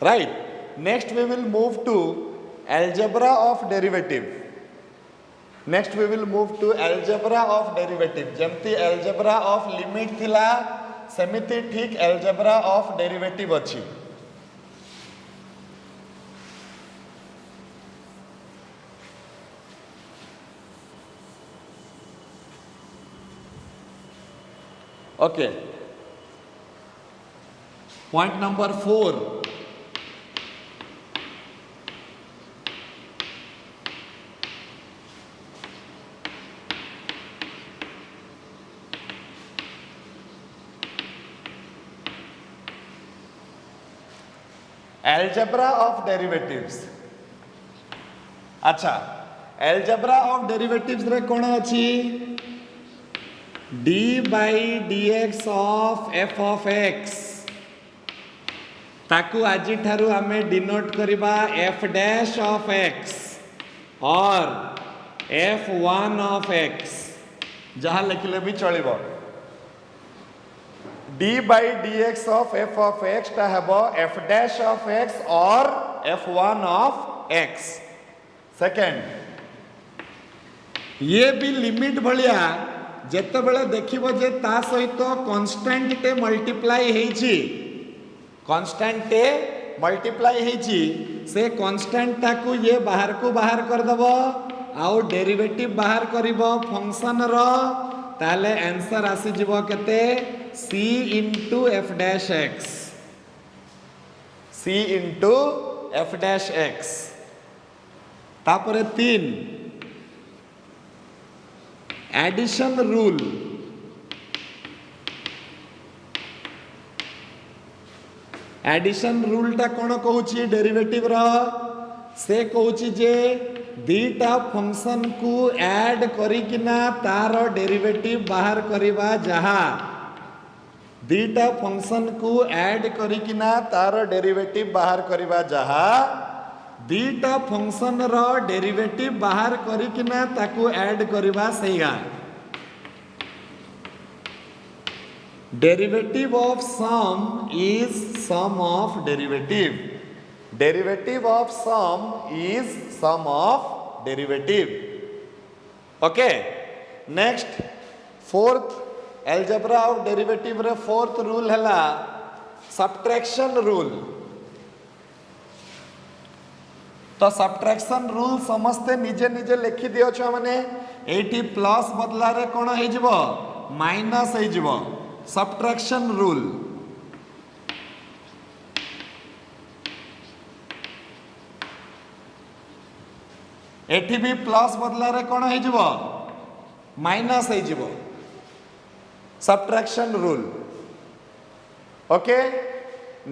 right next we will move to algebra of derivative next we will move to algebra of derivative जेमती algebra of limit थिला सेमिति ठीक algebra of derivative अछि okay point number 4 algebra of derivatives अच्छा algebra of derivatives रे कोन अछि d by dx of f of x ताकू आजि ठारू आमे डिनोट करिबा f dash of x और f1 of x जहां लिखले भी चलिबो d by dx of f of x ता हेबो f dash of x और f1 of x सेकंड ये भी लिमिट भलिया जेते बेले देखिबो जे ता सहित कांस्टेंट टे मल्टीप्लाई हेछि कांस्टेंट टे मल्टीप्लाई हेछि से कांस्टेंट टाकू ये बाहर को बाहर कर दबो आउ डेरिवेटिव बाहर करिवो फंक्शन रो ताले आंसर आसी जीवो केते c into f dash x c into f dash x तापरे 3 एडिशन रूल एडिशन रूल टा कोन कहूची डेरिवेटिव रो से कहूची जे दीटा फंक्शन को ऐड करिकिना तार डेरिवेटिव बाहर करिबा जहा दीटा फंक्शन को ऐड करिकिना तार डेरिवेटिव बाहर करिबा जहा दीटा फंक्शन रो डेरिवेटिव बाहर करिकिना ताकू ऐड करबा सेगा derivative of sum is sum of derivative derivative of sum is sum of derivative okay next fourth algebra of derivative रे फोर्थ रूल हैला सब्ट्रैक्शन रूल तो सब्ट्रैक्शन रूल समस्ते निजे निजे लिखि दियो छ माने एटी प्लस बदला रे कोन हे जिवो माइनस हे जिवो सब्ट्रैक्शन रूल एटी भी प्लस बदला रे कोन हे जिवो माइनस हे जिवो subtraction rule okay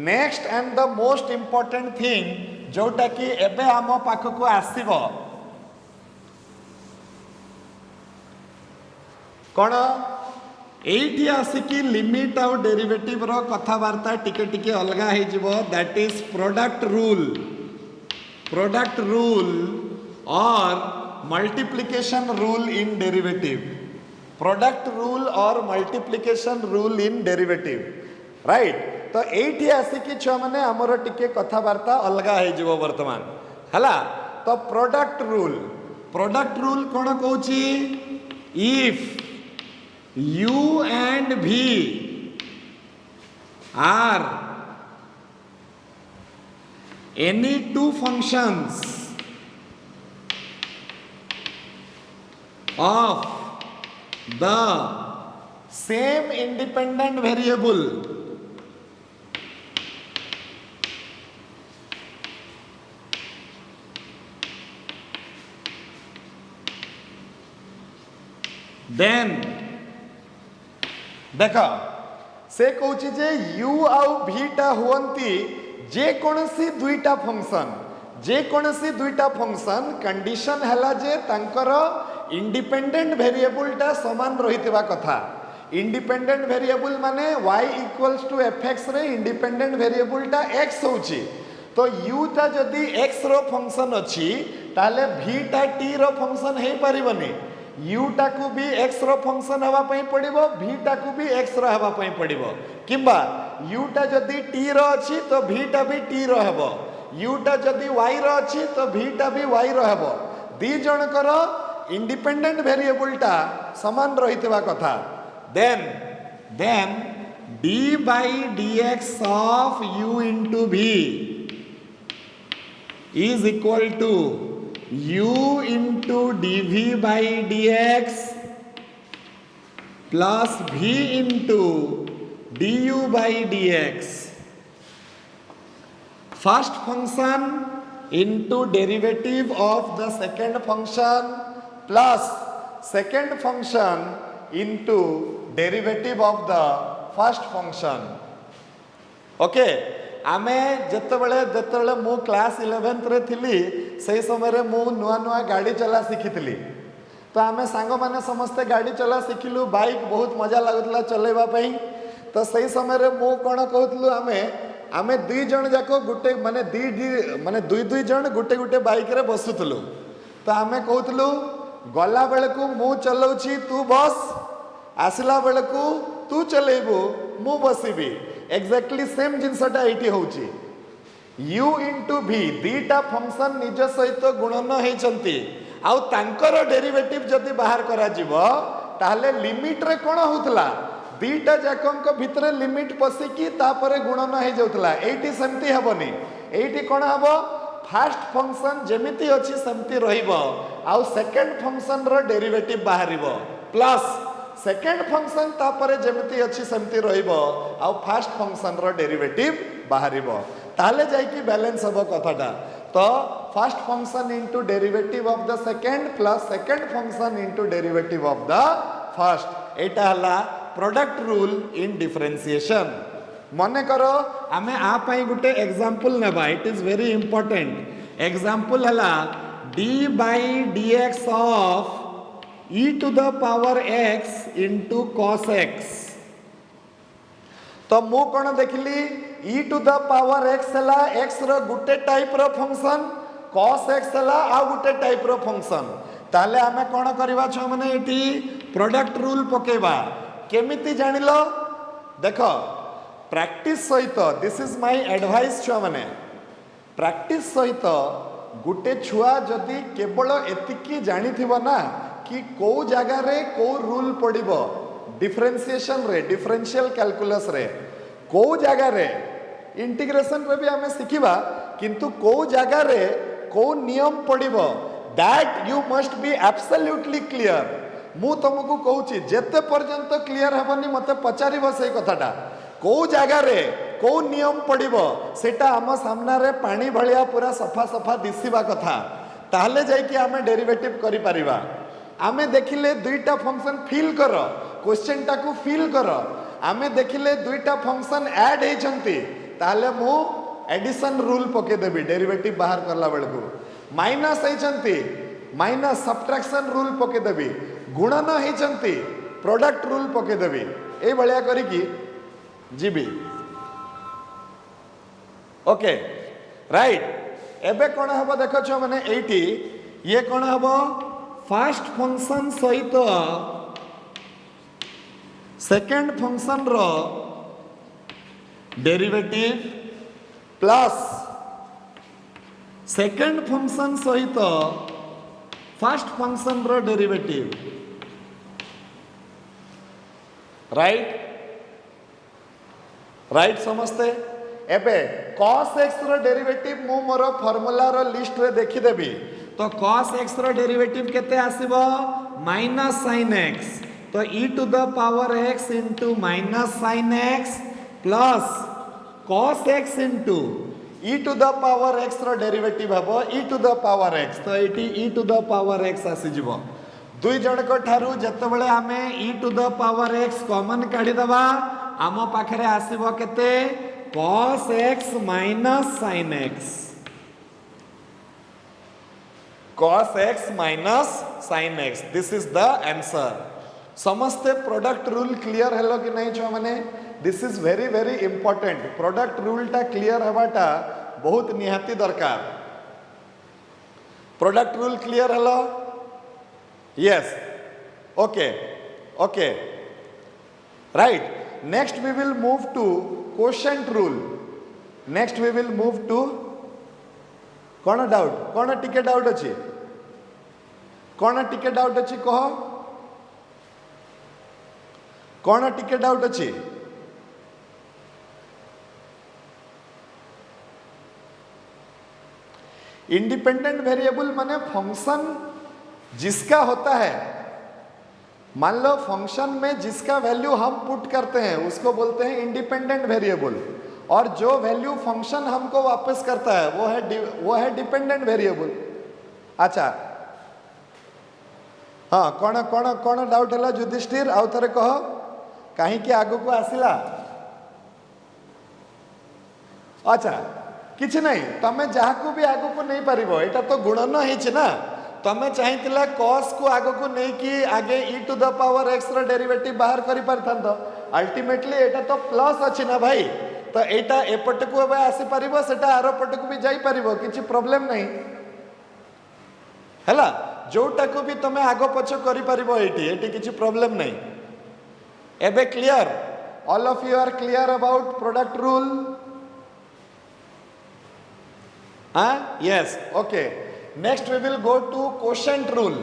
next and the most important thing जोटा कि एबे आम पाखक आसीबो कौन एठी आसिकी लिमिट आउ डेरिवेटिव रो कथावार्ता टिके टिके अलगा हे जिवो दैट इज प्रोडक्ट रूल और multiplication rule in derivative product rule और multiplication rule in derivative right तो एठी आसिकी छुआ माने हमरो टिके कथावार्ता अलगा हे जिवो वर्तमान हला तो प्रोडक्ट रूल कोन कहूची if u and v are any two functions of the same independent variable then देख से कहूँ जे u आउ v टा हुवंती जे कोनसी दुईटा फंक्शन कंडीशन हैला जे तांकर इंडिपेंडेंट वेरिएबल टा समान रहितबा कथा इंडिपेंडेंट वेरिएबल माने y इक्वल्स टू fx रे इंडिपेंडेंट वेरिएबल टा x होची तो u टा जदी x रो फंक्शन अछि ताले v टा t रो फंक्शन हे परिबनी u टा को भी x रो फंक्शन हवा पई पड़िबो v टा को भी x रो हवा पई पड़िबो किबा u टा जदी t रो अछि तो v टा भी t रो हबो u टा जदी y रो अछि तो v टा भी y रो हबो दी जण करो इंडिपेंडेंट वेरिएबल टा समान रहितबा कथा then d by dx of u into v is equal to u into dv by dx plus v into du by dx first function into derivative of the second function plus second function into derivative of the first function okay आमे जेतेबेले मु class 11th रे थिली से समय रे मु नुआ नुआ गाड़ी चला सिखितली तो आमे सांग माने समस्त गाड़ी चला सिखिलु बाइक बहुत मजा लागुतला चलेबा पई तो सही समय रे मु कोन कहतलु आमे दुई जण जाको गुटे माने दुई जण गुटे बाइक रे बसुतलु तो आमे कहतलु गला बेलकू मु चलाउची तू बस आसला बेलकू तू चलेबू मु बसिबी एक्जाक्टली सेम जिनसटा एटी होची u into v दीटा फंक्शन निज सहित गुणन होइचंती आउ तांकर डेरिवेटिव जदी बाहर करा जिवो ताले लिमिट रे कोन होतला दीटा जाकंक भितरे लिमिट पसिकी तापरे गुणन हे जाउतला एटी सेमती हबनी एटी कोन हबो फर्स्ट फंक्शन जेमिति अछि सेमती रहिबो आउ सेकंड फंक्शन रो डेरिवेटिव बाहरिबो प्लस सेकंड फंक्शन तापरे जेमिति अछि सेमती रहिबो आउ फर्स्ट फंक्शन रो डेरिवेटिव बाहरिबो ताले जाई कि बैलेंस हबो कथाटा तो first function into derivative of the second plus second function into derivative of the first एटा हला प्रोडक्ट रूल इन डिफरेंशिएशन मने करो आमे आ पई गुटे एग्जांपल नेबा it is very important example हला d by dx of e to the power x into cos x तो मु कोन देखली e to the power x हला x रो गुटे टाइप रो फंक्शन cos x हला आ गुटे टाइप रो फंक्शन ताले आमे कोन करबा छ माने एठी प्रोडक्ट रूल पकेबा केमिति जानिलो देखो प्रैक्टिस सहित दिस इज माय एडवाइस छ माने प्रैक्टिस सहित गुटे छुआ जदि केवल एतिकी जानिथिबो ना कि को जगह रे को रूल पड़िबो डिफरेंशिएशन रे डिफरेंशियल कैलकुलस रे को जगह रे इंटीग्रेशन रे भी हमें सिखिबा किंतु को जगह रे को नियम पड़िबो that you must be absolutely clear मु तुमको कहूची जेते पर्यंत क्लियर हेबनी मते पचारिबो सेई कथाटा को जगह रे को नियम पड़िबो सेटा हम सामना रे पानी भलिया पूरा सफा सफा दिसिबा कथा ताहले जाई कि हमें डेरिवेटिव करि परिबा आमे देखिले दुईटा फंक्शन फील कर क्वेश्चन टाकू फील कर आमे देखिले दुईटा फंक्शन ऐड हेचंती ताहले मु एडिशन रूल पके देबी डेरिवेटिव बाहर करला बेलकू माइनस हेचंती माइनस सब्ट्रैक्शन रूल पके देबी गुणन हेचंती प्रोडक्ट रूल पके देबी ए भलिया करी कि जीबी ओके राइट एबे कोन हबो देखो छ माने एठी ये कोन हबो फर्स्ट फंक्शन सहित सेकंड फंक्शन रो डेरिवेटिव प्लस सेकंड फंक्शन सहित फर्स्ट फंक्शन रो डेरिवेटिव राइट राइट समझते एबे cos x रो डेरिवेटिव मु मोर फार्मूला रो लिस्ट रे देखि देबी तो cos x रो डेरिवेटिव केते आसीबो माइनस sin x तो e to the power x into minus sin x plus cos x into e to the power x रो डेरिवेटिव हबो e to the power x तो एटी e to the power x आसी जिवो दुई जण को ठारू जते बेले हमें e to the power x common काढी दबा आम पाखरे आसीबो केते cos x minus sin x cos x minus sin x this is the answer समस्ते प्रोडक्ट रूल क्लियर हेलो कि नहीं छो माने this is very very important product rule टा क्लियर हेबाटा बहुत निहाती दरकार product rule clear hello yes okay okay right next we will move to quotient rule next we will move to कौन doubt कौन टिके डाउट अछि कौन टिके डाउट अछि कह कौन टिके डाउट अछि इंडिपेंडेंट वेरिएबल माने फंक्शन जिसका होता है मान लो फंक्शन में जिसका वैल्यू हम पुट करते हैं उसको बोलते हैं इंडिपेंडेंट वेरिएबल और जो वैल्यू फंक्शन हमको वापस करता है वो है डिपेंडेंट वेरिएबल अच्छा हाँ कौन कौन कौन डाउट है युधिष्ठिर आउ थे कह कहीं आगु को आसिला अच्छा किछि नहीं तमें जहाँ को भी आगु को नहीं पारिबो एटा तो गुणन हेछि ना तमें चाहिथिला cos को आगु को नहीं कि आगे e to the power x रो डेरिवेटिव बाहर करि परथांतो अल्टीमेटली एटा तो प्लस अछि ना भाई तो एटा एपट को अब आसी परिबो सेटा आरो पट को भी जाई परिबो किछि प्रॉब्लम नहीं हैला जोटा को भी तमें आगो पछ करि परिबो एटी किछि प्रॉब्लम नहीं एबे clear all of you are clear about product rule हाँ yes okay next we will go to quotient rule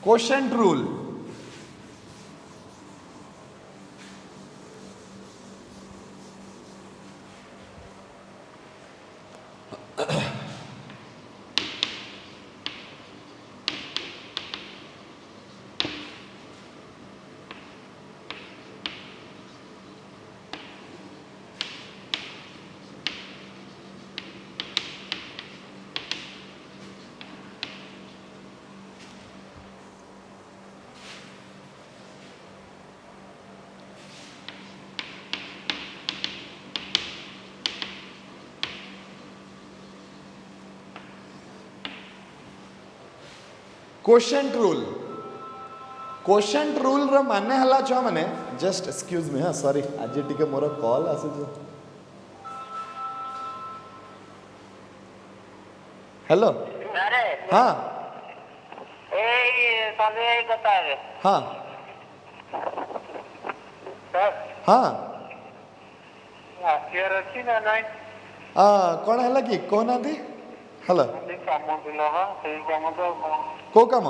quotient rule quotient rule रो माने हला छ माने जस्ट एक्सक्यूज मी हाँ सॉरी आज टिके मोर कॉल आस हेलो हाँ हाँ हाँ कौन है कि कौन हेलो को कम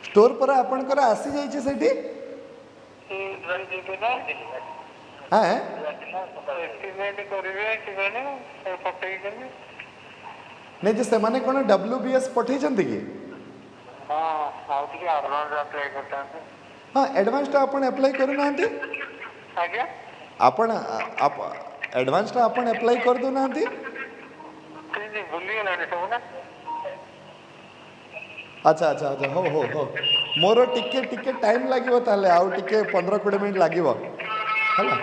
स्टोर पर आपनकर आसी जाइए सेठी हाँ नहीं जे से माने कौन WBS पठे कि हाँ एडवांस आपण अप्लाई करू ना आपण एडवांस आपण अप्लाई कर दो ना अच्छा अच्छा अच्छा हो हो हो मोर टिके टिके टाइम लागिवो ताले आउ टिके 15-20 मिनिट लागिवो हला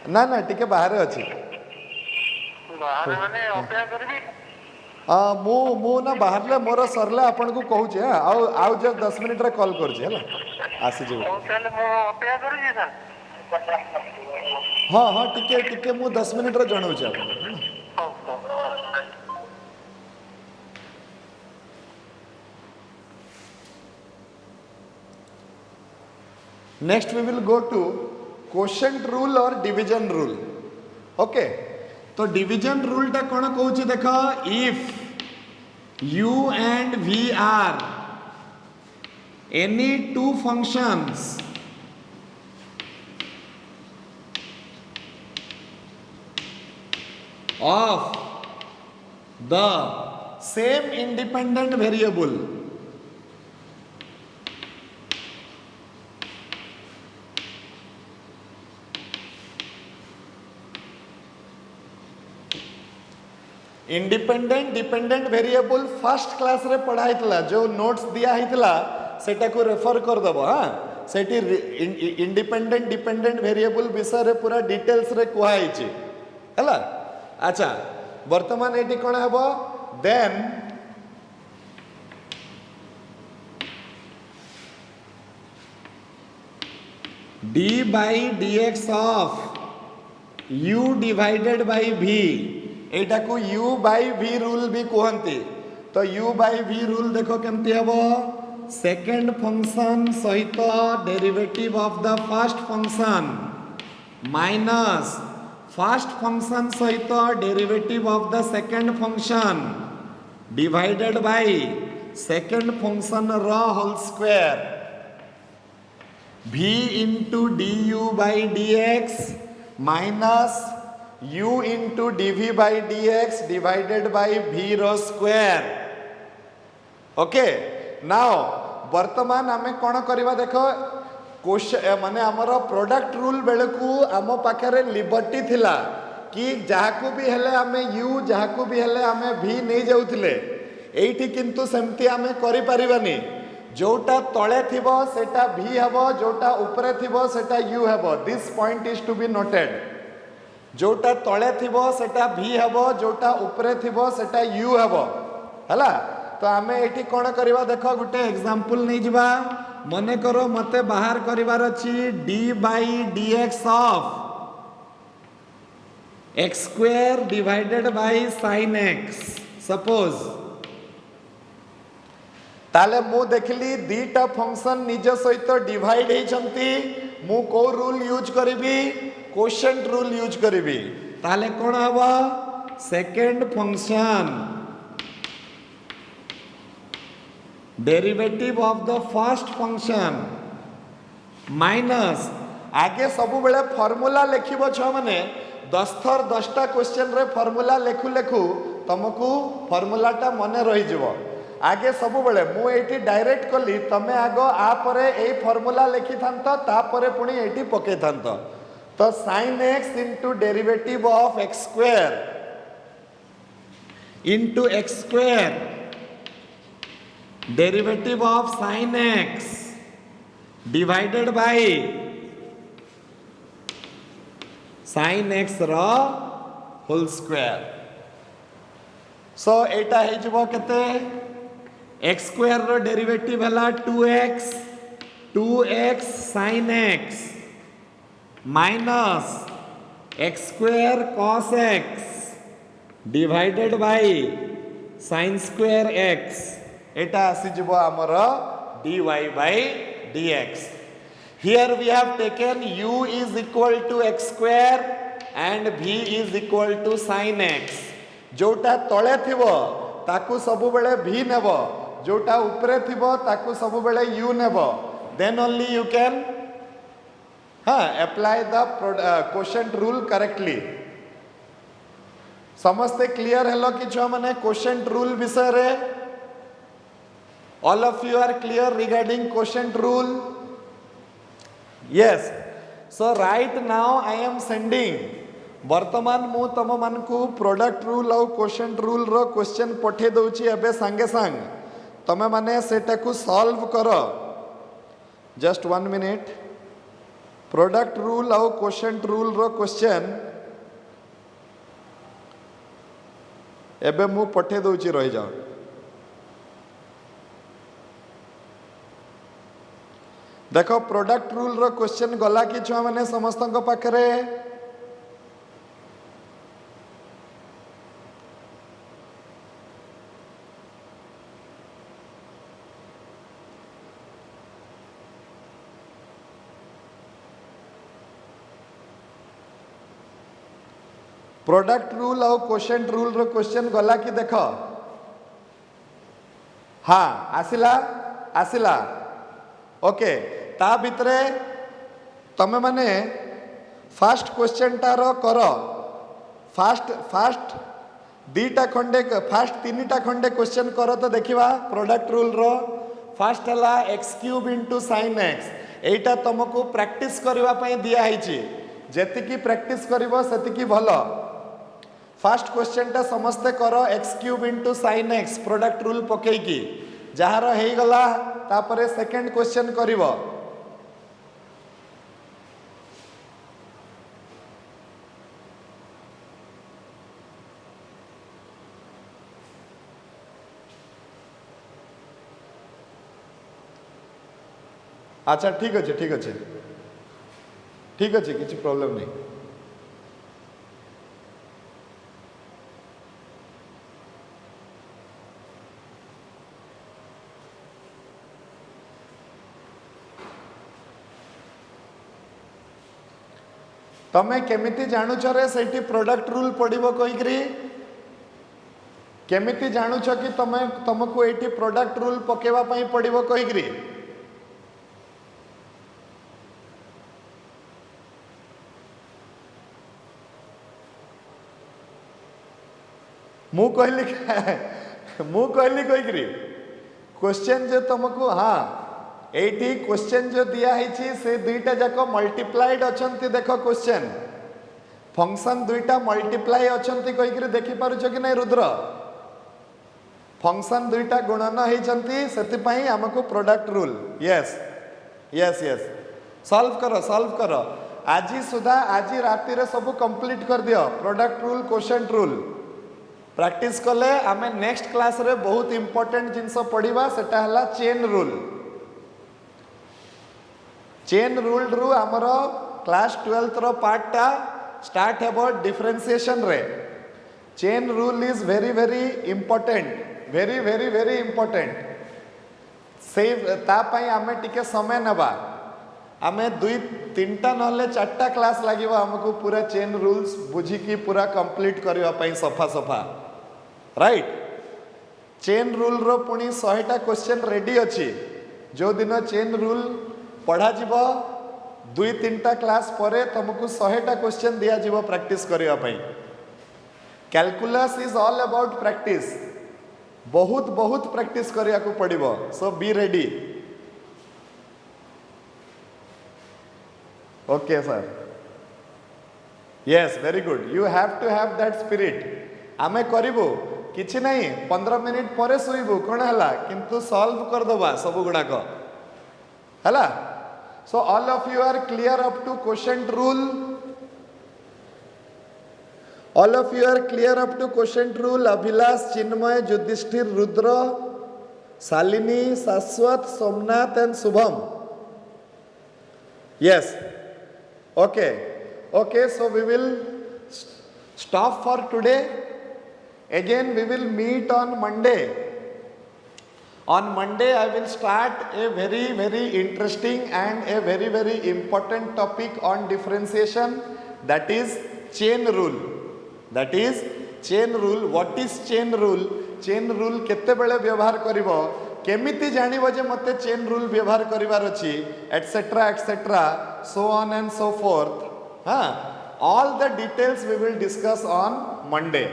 ना ना टिके बाहर अछि मु मु ना बाहर ले मोर सरले आपन को कहू छे आउ आउ जे 10 मिनिट रे कॉल कर छे हला आसी जे हाँ हाँ टिके टिके मु 10 मिनिट रे जणाउ छे आपन next we will go to quotient rule और डिवीजन रूल ओके तो डिवीजन रूल टा कौन कहूँ देख if u and v are any two functions of the same independent variable independent dependent variable first class रे पढ़ाई जो नोट्स दिया होता सेटा को रेफर कर दब हाँ सेठी इंडिपेंडेंट डिपेंडेंट वेरिएबल विषय रे पूरा डिटेल्स रे कुहाई है अच्छा वर्तमान ये कौन है then d by dx of u divided by v एटा को u by v रूल भी कहते तो u by v रूल देखो केमती हम सेकेंड फंक्शन सहित derivative of the first function minus first function सहित derivative of the second function divided by second function रो whole square v into du by dx minus u into dv by dx divided by v रो square okay now वर्तमान आमे कौन करवा देखो माने आमर प्रोडक्ट रूल बेले को आम पाखे लिबर्टी थिला कि जहाकू भी हेले आमे u जहाकू भी हेले आमे v नहीं जाउथिले एठी किंतु सेमती आमे करि परिबानी जोटा तळे थिबो सेटा v हेबो जोटा ऊपरे थिबो सेटा u हेबो this point is to be noted जोटा तळे थिबो सेटा v हेबो जोटा ऊपरे थिबो सेटा u हेबो हला तो आमे एठी कोन करबा देखो गुटे एग्जांपल नै जिबा मने करो मते बाहर करिवार अछि d by dx of x square divided by sin x suppose ताले मु देखली दीटा फंक्शन निज सहित डिवाइड हेचंती मु को रूल यूज करिवि क्वोशंट रूल यूज करिवि ताले कोन हबो second function derivative of the first function minus आगे सब बेले फार्मूला लिखिबो छ माने 10 थर 10टा क्वेश्चन रे फार्मूला लेखु लेखु तुमको फार्मूलाटा मने रही जिवो आगे सब बेले मु एठी डायरेक्ट कली तमे आगो आ परे ए फार्मूला लिखि थांतो ता परे पुनी एठी पके थांतो तो sin x into derivative of x square into x square derivative of sin x divided by sin x row whole square so एटा हे जबो केते एक्स स्क्वायर रो डेरिवेटिव है 2x sin x minus x square cos x divided by sin square x एटा आसी जिवो हमर dy by dx. Here we have taken u is equal to x square and v is equal to sin x. जोटा तले थिबो ताकू सबु बेले v नेबो, जोटा ऊपरे थिबो ताकू सबु बेले u नेबो. Then only you can apply the quotient rule correctly. समस्ते क्लियर हेलो कि छुआ माने quotient rule विषय रे? All of you are clear regarding quotient rule? Yes. So right now I am sending वर्तमान मु तम मान को प्रोडक्ट रूल और क्वेश्चन रूल रो क्वेश्चन पठे दउची एबे संगे संग तमे माने सेटा को सॉल्व करो. Just 1 minute. प्रोडक्ट रूल और क्वेश्चन रूल रो क्वेश्चन एबे मु पठे दउची रहि जाओ. देखो प्रोडक्ट रूल रो क्वेश्चन गला कि छुआ माने समस्तन को पाखरे प्रोडक्ट रूल और क्वेश्चन रूल रो क्वेश्चन गला कि देख. हाँ आसिला आसिला ओके. ता भितरे तमे माने फास्ट क्वेश्चन टार कर. फास्ट दीटा खंडे फास्ट 3टा खंडे क्वेश्चन कर तो देखिबा प्रोडक्ट रूल रो. फास्ट हला x cube into sin x. एटा तुमको प्रैक्टिस करबा पई दिया हिची. जेतिकी प्रैक्टिस करिवो सेतिकी भलो. फास्ट क्वेश्चन टा समस्ते करो x cube into sin x product rule पकई की जहार हे गला तापरे सेकंड क्वेश्चन करिवो. अच्छा ठीक अच्छे ठीक अच्छे ठीक अच्छे किसी प्रॉब्लम नहीं. तमे केमिति जानुछ रे सेठी प्रोडक्ट रूल पड़िबो कहिकरी? केमिति जानुछ कि तमे तुमको एठी प्रोडक्ट रूल पकेवा पई पड़िबो कहिकरी? मु कहली कहिकरी क्वेश्चन जे तुमको हाँ एटी क्वेश्चन जो दिया है से दुईटा जाक मल्टीप्लाइड अछंती. देखो क्वेश्चन फंक्शन दुईटा मल्टीप्लाई अछंती कहिकरी देखि पारुछ कि नहीं रुद्र? फंक्शन दुईटा गुणन होइछंती सेति पई हमको product rule. Yes yes yes solve करो. आज सुधा आज राति रे सब कंप्लीट कर दियो product rule question rule. Practice कले आमे नेक्स्ट क्लास रे बहुत इंपोर्टेंट जिंस पढ़िबा सेटा हला चेन रूल. चेन रूल रु आमर क्लास 12th रो पार्ट टा स्टार्ट हेबो डिफरेंशिएशन रे. Chain rule is very very important very very very important. से ता पई आमे टिके समय नेबा. आमे 2-3टा नहले 4टा क्लास लागिबो हमको पूरा चेन रूल्स बुझी की पूरा कंप्लीट करबा पई सफा सफा. राइट. चेन रूल रो पुनी 100टा क्वेश्चन रेडी अछि. जो दिन चेन रूल पढ़ा जीवो 2-3टा क्लास परे तुमको 100टा क्वेश्चन दिया जीवो प्रैक्टिस करिया पई. Calculus is all about practice. बहुत बहुत प्रैक्टिस करिया को पड़िबो. So be ready. Okay sir. Yes very good. You have to have that spirit. आमे करिबो किछि नहीं 15 मिनिट परे सोइबो कोन हला किंतु सॉल्व कर दबा सब गुडा को हला. So all of you are clear up to quotient rule? All of you are clear up to quotient rule? Abhilash, Chinmay, Yudhishthir, Rudra, Salini, Saswat, Somnath and Subham. Yes. Okay. Okay, so we will stop for today. Again, we will meet on Monday. On Monday, I will start a very, very interesting and a very, very important topic on differentiation, that is chain rule. That is chain rule. What is chain rule? Chain rule केते बेले व्यवहार करिवो, केमिति जानिबो जे मते chain rule व्यवहार करिवार अछि, etcetera etcetera, so on and so forth. All the details we will discuss on Monday.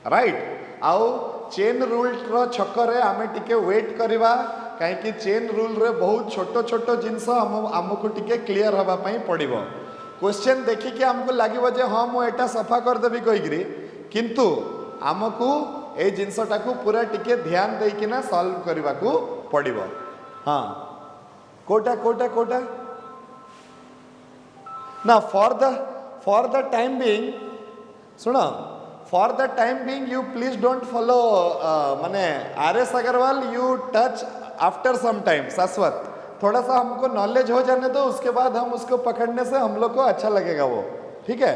Right? आउ chain rule रो छकरे आमे टिके वेट करिवा, काहे कि चेन रूल रे बहुत छोटो छोटो जिंस हमको टिके क्लियर हवा पई पड़िबो. क्वेश्चन देखि कि हमको लागिबो जे हां मो एटा सफा कर देबी कहिग्री, किंतु हमको ए जिंसटा को पूरा टिके ध्यान देई कि ना सॉल्व करबा को पड़िबो. हां कोटा कोटा कोटा ना for the time being सुनो, for the time being you please don't follow माने RS Agarwal, you touch after some time. शाश्वत थोड़ा सा हमको नॉलेज हो जाने दो, उसके बाद हम उसको पकड़ने से हम लोग को अच्छा लगेगा वो. ठीक है.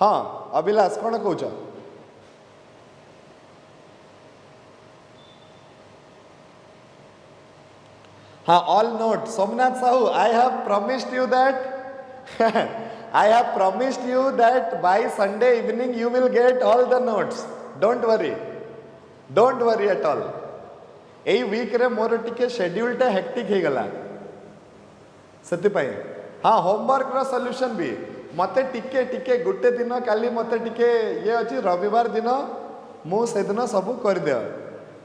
हाँ अभिलाष कौन कौच? हाँ all note. Somnath Sahu, I have promised you that I have promised you that by Sunday evening you will get all the notes. Don't worry. Don't worry at all. एई वीक रे मोर टिके शेड्यूल टा हेक्टिक हे गला सति पई. हाँ होमवर्क रो solution भी मते टिके टिके गुटे दिन काली मते टिके ये अछि रविवार दिन मु से दिन सब कर दे.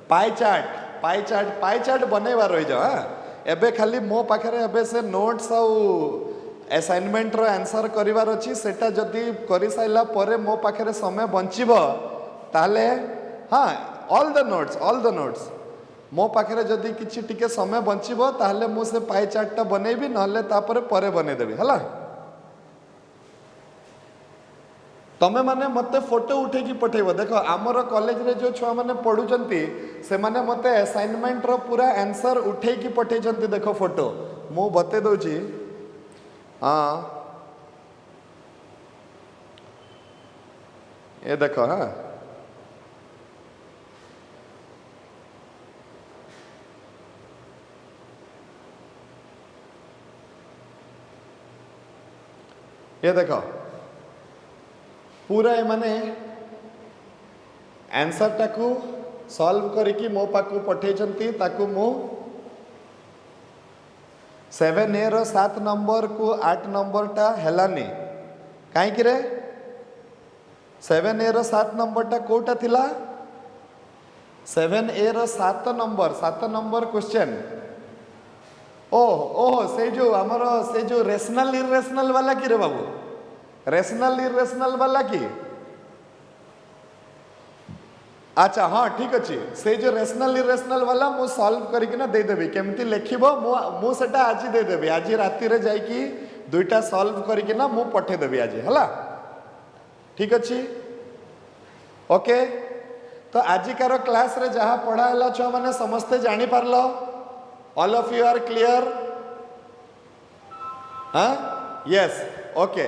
पाई चार्ट बनेवा रही जा. एबे खाली मो पाखरे एबे से नोट्स आउ असाइनमेंट रो आंसर करिवार अछि, सेटा जदी करि साइला परे मो पाखरे समय बंचिबो ताले हाँ ऑल द नोट्स मो पाखरे जदी किछि टिके समय बंचिबो ताले मु से पाई चार्टटा बनेबी, नहले तापरे परे बने देबी. हला तमे माने मते फोटो उठे की पठेबो. देखो हमर कॉलेज रे जो छुआ माने पढुचंती से माने मते असाइनमेंट रो पूरा आंसर उठे की पठेचंती. देखो फोटो मु बते दउची. हाँ ये देखो. हाँ ये देखो पूरा माने आंसर टाकू सॉल्व करिकी मो पाकू पठेचंती. ताकू मो 7A रो 7 नंबर को 8 नंबर टा हेलानी काई कि रे. 7A रो 7 नंबर टा कोटा थिला. 7A रो 7 नंबर क्वेश्चन. ओह से जो हमर से जो रेशनल इरेशनल वाला की रे बाबू, रेशनल इरेशनल वाला की. अच्छा हाँ ठीक अच्छे. से जो रेशनल इरेशनल वाला मु सॉल्व करिकिना दे देबी. केमती लेखिबो मु सेटा आज दे देबी. आज राति रे जाई की दुईटा सॉल्व करिकिना मु पठे देबी आज. हला ठीक अच्छे. ओके तो आजिकार क्लास रे जहाँ पढ़ा हला छुआ माने समस्ते जानी पारलो. All of you are clear? हाँ यस ओके.